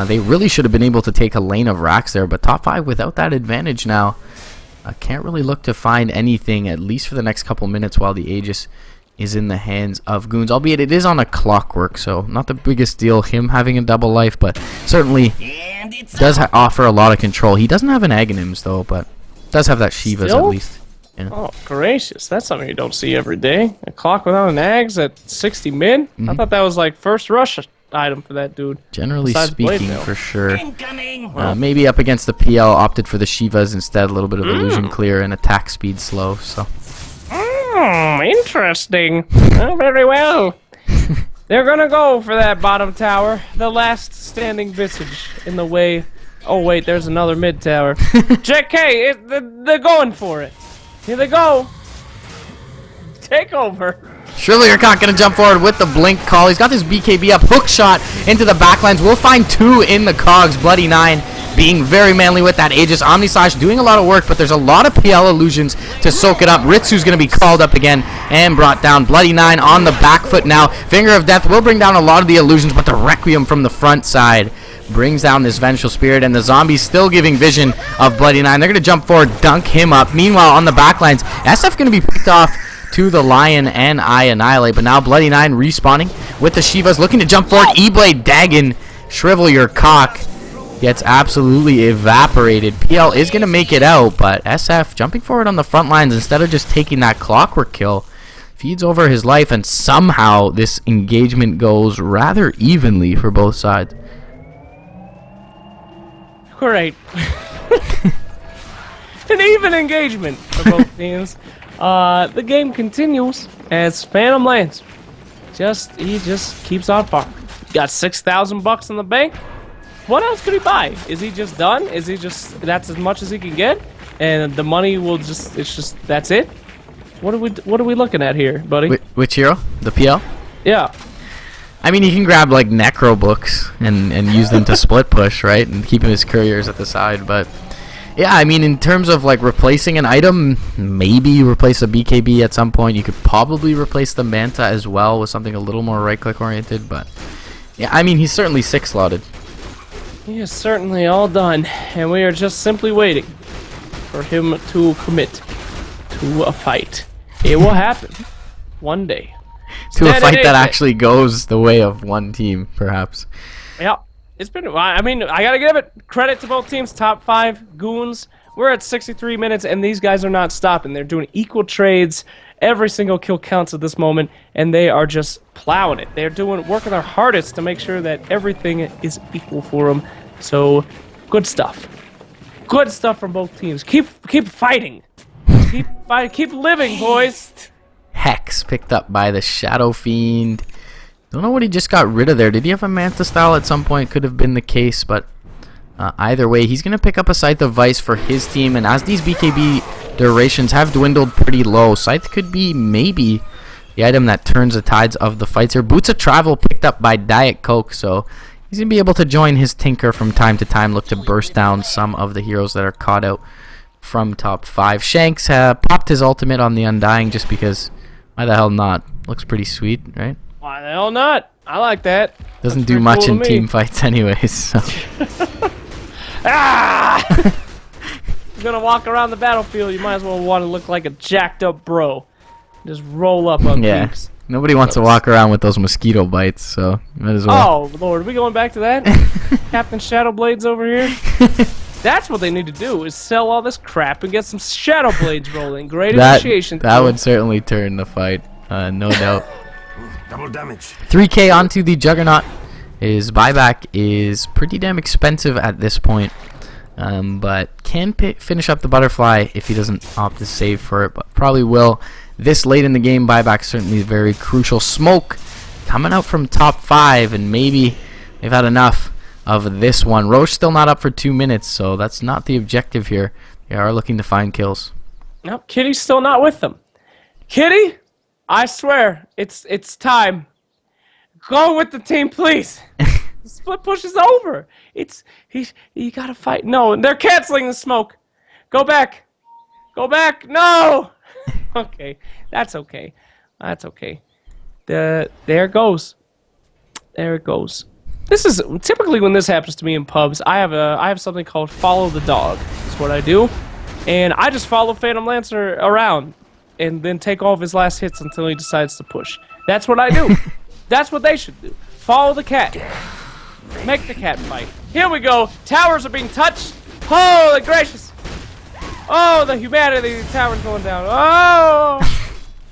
They really should have been able to take a lane of racks there, but top 5 without that advantage now, can't really look to find anything, at least for the next couple minutes while the Aegis is in the hands of goons. Albeit it is on a clockwork, so not the biggest deal, him having a double life, but certainly does offer a lot of control. He doesn't have an Aghanims, though, but does have that Shiva's Still? at least. Yeah. Oh, gracious. That's something you don't see every day. A clock without an Ags at 60 mid? I thought that was like first rush item for that dude. Generally Besides Blade speaking, Mail. for sure. Maybe up against the PL, opted for the Shivas instead. A little bit of illusion clear and attack speed slow. So Interesting. Oh, very well. They're gonna go for that bottom tower. The last standing visage in the way. Oh, wait, there's another mid tower. JK, they're going for it. Here they go. Take over. surely you're not going to jump forward with the blink call. He's got this BKB up, hook shot into the backlines. We'll find 2 in the cogs. Bloody 9 being very manly with that Aegis. Omni Slash doing a lot of work, but there's a lot of PL illusions to soak it up. Ritsu's going to be called up again and brought down. Bloody 9 on the back foot now. Finger of Death will bring down a lot of the illusions, but the Requiem from the front side brings down this Vengeful Spirit, and the zombies still giving vision of Bloody 9. They're going to jump forward, dunk him up. Meanwhile, on the backlines, SF going to be picked off to the Lion and I Annihilate, but now Bloody 9 respawning with the Shivas, looking to jump forward. E-Blade Dagon, shrivel your cock, gets absolutely evaporated. PL is going to make it out, but SF jumping forward on the front lines instead of just taking that clockwork kill, feeds over his life, and somehow this engagement goes rather evenly for both sides. Great. An even engagement for both teams. The game continues as Phantom lands. He just keeps on farming. Got $6,000 in the bank. What else could he buy? Is he just done? Is he just that's as much as he can get? And the money will that's it? What are we looking at here, buddy? Which hero? The PL? Yeah. I mean, he can grab like necro books and use them to split push, right? And keep his couriers at the side. But yeah, I mean, in terms of like replacing an item, maybe you replace a BKB at some point. You could probably replace the Manta as well with something a little more right-click oriented. But yeah, I mean, he's certainly 6-slotted. He is certainly all done, and we are just simply waiting for him to commit to a fight. It will happen one day. To a fight that actually goes the way of one team, perhaps. Yeah, it's been. I mean, I gotta give it credit to both teams. Top 5 goons. We're at 63 minutes, and these guys are not stopping. They're doing equal trades. Every single kill counts at this moment, and they are just plowing it. They're working their hardest to make sure that everything is equal for them. So, good stuff. Good stuff from both teams. Keep fighting. Keep fighting. Keep living, boys. Hex picked up by the Shadow Fiend. Don't know what he just got rid of there. Did he have a Manta style at some point? Could have been the case, but either way, he's going to pick up a Scythe of Vice for his team, and as these BKB durations have dwindled pretty low, Scythe could be maybe the item that turns the tides of the fights here. Boots of Travel picked up by Diet Coke, so he's going to be able to join his Tinker from time to time, look to burst down some of the heroes that are caught out from top 5. Shanks popped his ultimate on the Undying just because, why the hell not? Looks pretty sweet, right? Why the hell not? I like that. Doesn't do much in team fights anyways, so. Ah! You're gonna walk around the battlefield, you might as well want to look like a jacked up bro. Just roll up on peeps. Nobody wants to walk around with those mosquito bites, so might as well. Oh, Lord, are we going back to that? Captain Shadowblades over here? That's what they need to do, is sell all this crap and get some Shadowblades rolling. Great initiation. That would certainly turn the fight, no doubt. Double damage. 3K onto the Juggernaut. His buyback is pretty damn expensive at this point, but can finish up the Butterfly if he doesn't opt to save for it, but probably will. This late in the game, buyback certainly very crucial. Smoke coming out from top 5, and maybe they've had enough of this one. Roche still not up for 2 minutes, so that's not the objective here. They are looking to find kills. Nope, Kitty's still not with them. Kitty, I swear, it's time. Go with the team, please. The split push is over. You gotta fight. No, they're canceling the smoke. Go back. Go back. No. Okay, that's okay. That's okay. There it goes. There it goes. This is typically when this happens to me in pubs. I have something called follow the dog. That's what I do, and I just follow Phantom Lancer around, and then take all of his last hits until he decides to push. That's what I do. That's what they should do. Follow the cat. Make the cat fight. Here we go. Towers are being touched. Holy gracious. Oh, the humanity of the tower's going down. Oh.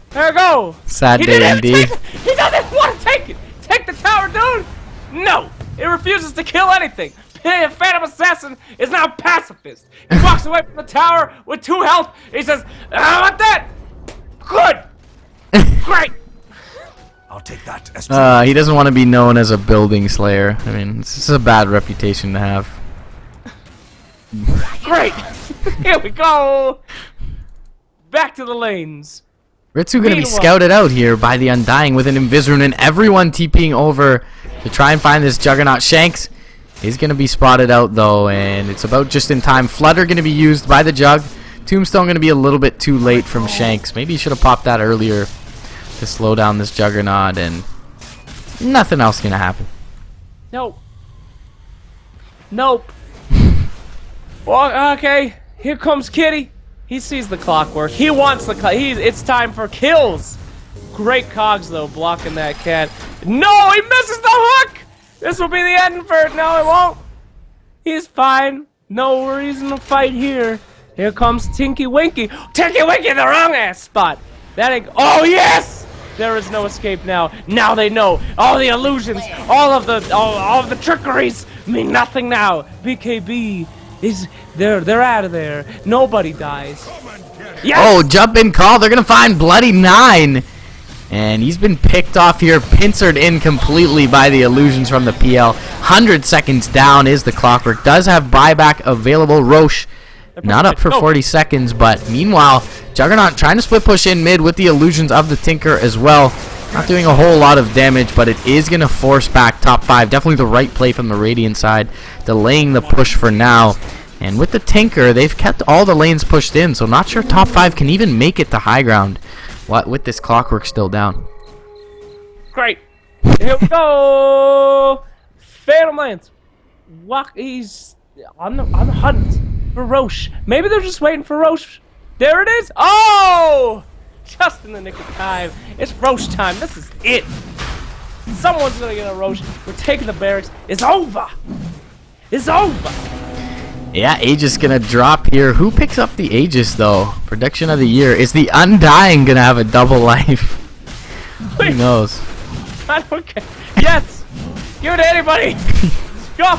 There we go. Sad day indeed. He doesn't want to take it. Take the tower, dude. No. It refuses to kill anything. Phantom Assassin is now pacifist. He walks away from the tower with 2 health. He says, I want that. Good. Great. I'll take that as he doesn't want to be known as a building slayer. I mean, this is a bad reputation to have. Great. Here we go. Back to the lanes. Ritsu going to be scouted out here by the Undying with an Invisrune, and everyone TPing over to try and find this Juggernaut. Shanks is going to be spotted out, though, and it's about just in time. Flutter going to be used by the Jug. Tombstone going to be a little bit too late from Shanks. Maybe he should have popped that earlier to slow down this Juggernaut, and nothing else going to happen. Nope. Nope. Well, okay, here comes Kitty. He sees the clockwork. He wants the it's time for kills. Great cogs, though, blocking that cat. No, he misses the hook! This will be the end for it. No, it won't. He's fine. No reason to fight here. Here comes Tinky Winky. Tinky Winky in the wrong ass spot. That ain't. Oh, yes! There is no escape now. Now they know. All the illusions, all of the trickeries mean nothing now. BKB is they're out of there. Nobody dies. Yes! Oh, jump in call. They're gonna find Bloody 9. And he's been picked off here, pincered in completely by the illusions from the PL. 100 seconds down is the clockwork. Does have buyback available. Roche not up for 40 seconds, but meanwhile, Juggernaut trying to split push in mid with the illusions of the Tinker as well. Not doing a whole lot of damage, but it is going to force back top 5. Definitely the right play from the Radiant side, delaying the push for now. And with the Tinker, they've kept all the lanes pushed in, so not sure top 5 can even make it to high ground with this clockwork still down. Great. Here we go. Phantom Lance. He's on the hunt for Roche. Maybe they're just waiting for Roche. There it is. Oh! Just in the nick of time. It's Roche time. This is it. Someone's gonna get a Roche. We're taking the barracks. It's over. It's over. Yeah, Aegis gonna drop here. Who picks up the Aegis though? Prediction of the year. Is the Undying gonna have a double life? Who knows? I don't care. Yes! Give it to anybody! Go!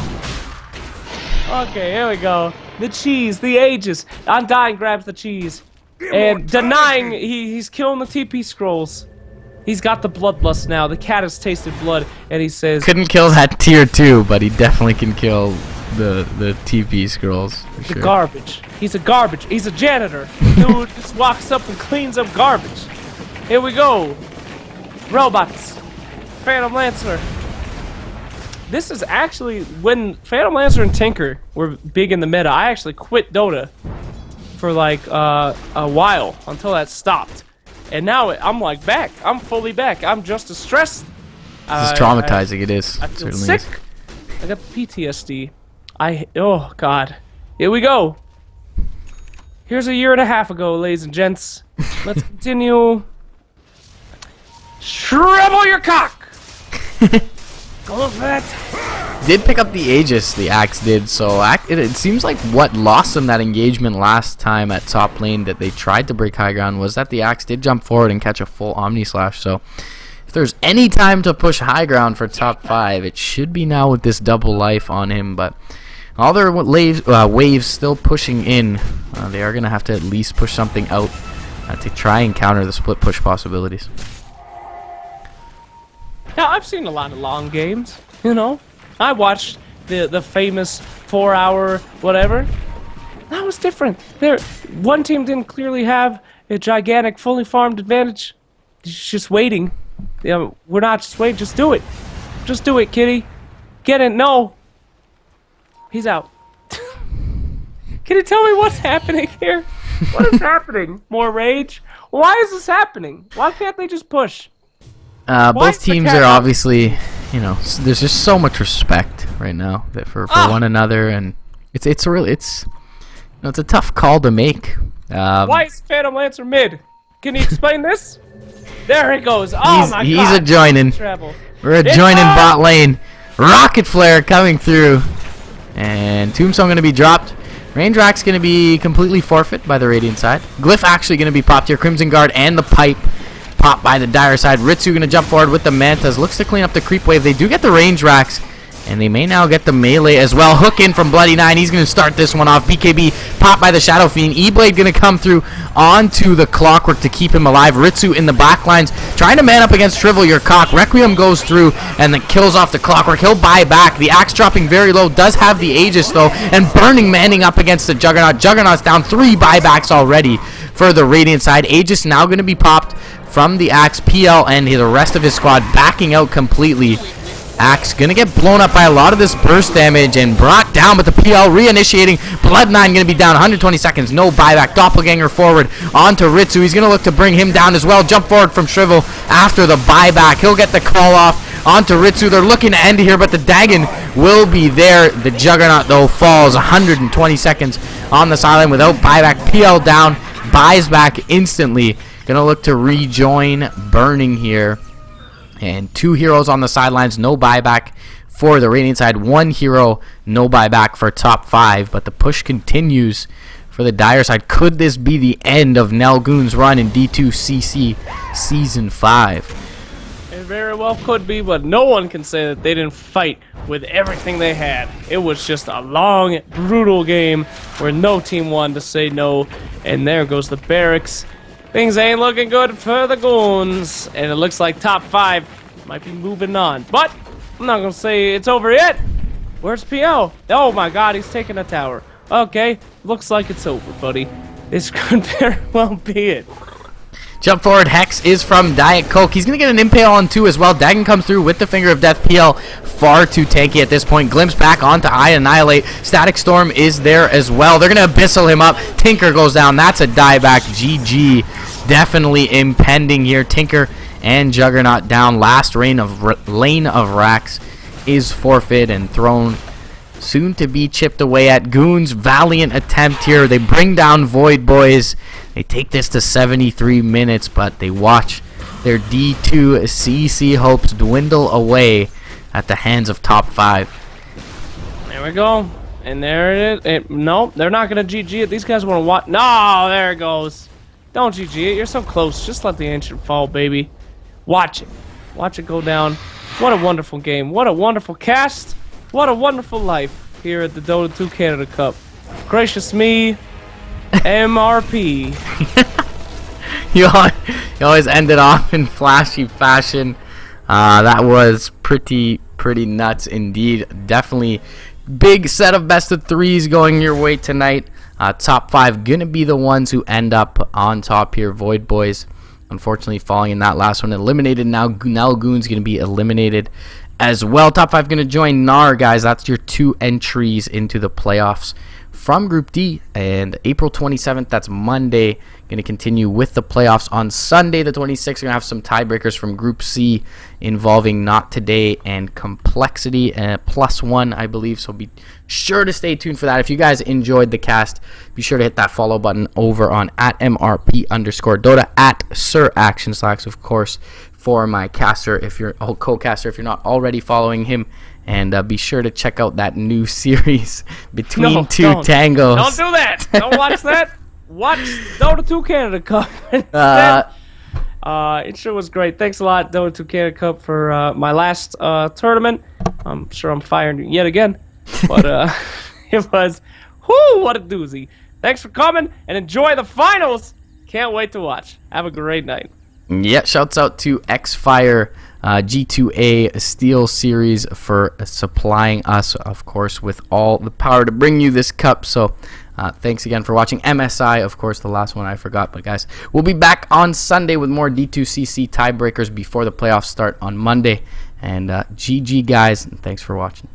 Okay, here we go. The cheese, the Aegis. Undying grabs the cheese. And denying, he's killing the TP scrolls. He's got the bloodlust now. The cat has tasted blood, and he says... Couldn't kill that tier 2, but he definitely can kill the TP scrolls. The garbage. He's a garbage. He's a janitor. Dude just walks up and cleans up garbage. Here we go. Robots. Phantom Lancer. This is actually when Phantom Lancer and Tinker were big in the meta. I actually quit Dota for like a while until that stopped, and now I'm like back. I'm fully back. I'm just as stressed. This is traumatizing. It is. I feel sick. I got PTSD. Oh god. Here we go. Here's a year and a half ago, ladies and gents. Let's continue. Shrivel your cock. Go for that. Did pick up the Aegis, the Axe did, so it seems like what lost them that engagement last time at top lane that they tried to break high ground was that the Axe did jump forward and catch a full Omni Slash, so if there's any time to push high ground for top 5, it should be now with this double life on him, but all their waves still pushing in. They are going to have to at least push something out to try and counter the split push possibilities. Now, I've seen a lot of long games, you know. I watched the famous 4-hour whatever. That was different. One team didn't clearly have a gigantic, fully farmed advantage. It's just waiting. We're not just waiting. Just do it. Just do it, kitty. Get it. No. He's out. Can you tell me what's happening here? What is happening? More rage? Why is this happening? Why can't they just push? Both teams are obviously, there's just so much respect right now for one another, and it's a tough call to make. Why is Phantom Lancer mid? Can you explain this? There he goes. Oh my god. He's a-joining. We're a-joining bot lane. Rocket Flare coming through. And Tombstone going to be dropped. Range Rack's going to be completely forfeit by the Radiant side. Glyph actually going to be popped here. Crimson Guard and the Pipe popped by the Dire side. Ritsu going to jump forward with the Mantas. Looks to clean up the creep wave. They do get the Range Racks. And they may now get the melee as well. Hook in from Bloody Nine. He's going to start this one off. BKB popped by the Shadow Fiend. E-Blade going to come through onto the Clockwork to keep him alive. Ritsu in the back lines trying to man up against Shrivel Your Cock. Requiem goes through and then kills off the Clockwork. He'll buy back. The Axe dropping very low. Does have the Aegis though. And Burning manning up against the Juggernaut. Juggernaut's down 3 buybacks already for the Radiant side. Aegis now going to be popped from the Axe. PL and the rest of his squad backing out completely. Axe gonna get blown up by a lot of this burst damage and brought down, but the PL reinitiating. Blood9 gonna be down 120 seconds, no buyback. Doppelganger forward onto Ritsu. He's gonna look to bring him down as well. Jump forward from Shrivel after the buyback. He'll get the call off onto Ritsu. They're looking to end here, but the Dagon will be there. The Juggernaut though falls 120 seconds on the sideline without buyback. PL down, buys back instantly. Gonna look to rejoin Burning here. And 2 heroes on the sidelines, no buyback for the Radiant side. 1 hero, no buyback for top 5. But the push continues for the Dire side. Could this be the end of NEL Goons' run in D2CC Season 5? It very well could be, but no one can say that they didn't fight with everything they had. It was just a long, brutal game where no team wanted to say no. And there goes the barracks. Things ain't looking good for the Goons, and it looks like top 5 might be moving on. But I'm not gonna say it's over yet. Where's PO? Oh my god, he's taking a tower. Okay, looks like it's over, buddy. This could very well be it. Jump forward Hex is from Diet Coke. He's going to get an Impale on 2 as well. Dagon comes through with the Finger of Death. PL far too tanky at this point. Glimpse back onto Annihilate. Static Storm is there as well. They're going to Abyssal him up. Tinker goes down. That's a dieback. GG. Definitely impending here. Tinker and Juggernaut down. Last lane of Racks is forfeit and thrown. Soon to be chipped away at. Goons' valiant attempt here. They bring down Void Boys. They take this to 73 minutes, but they watch their D2CC hopes dwindle away at the hands of top 5. There we go. And there it is. No, they're not going to GG it. These guys want to watch. No, there it goes. Don't GG it. You're so close. Just let the Ancient fall, baby. Watch it. Watch it go down. What a wonderful game. What a wonderful cast. What a wonderful life here at the Dota 2 Canada Cup. Gracious me, MRP. you always end it off in flashy fashion. That was pretty nuts indeed. Definitely big set of best of 3s going your way tonight. Top 5 gonna be the ones who end up on top here. Void Boys unfortunately falling in that last one. Eliminated now. NEL Goons gonna be eliminated as well. Top 5 going to join NAR, guys. That's your 2 entries into the playoffs from Group D. And April 27th, that's Monday, going to continue with the playoffs. On Sunday, the 26th, going to have some tiebreakers from Group C involving Not Today and Complexity +1, I believe. So be sure to stay tuned for that. If you guys enjoyed the cast, be sure to hit that follow button over on @MRP_Dota, @SirActionSlacks, of course, for my caster, if you're co-caster, if you're not already following him. And be sure to check out that new series, Between Two Tangos. Don't do that. Don't watch that. Watch Dota 2 Canada Cup. It sure was great. Thanks a lot, Dota 2 Canada Cup, for my last tournament. I'm sure I'm fired yet again. But it was, what a doozy. Thanks for coming, and enjoy the finals. Can't wait to watch. Have a great night. Yeah, shouts out to Xfire G2A Steel Series for supplying us, of course, with all the power to bring you this cup. So thanks again for watching. MSI, of course, the last one I forgot. But guys, we'll be back on Sunday with more D2CC tiebreakers before the playoffs start on Monday. And GG, guys, and thanks for watching.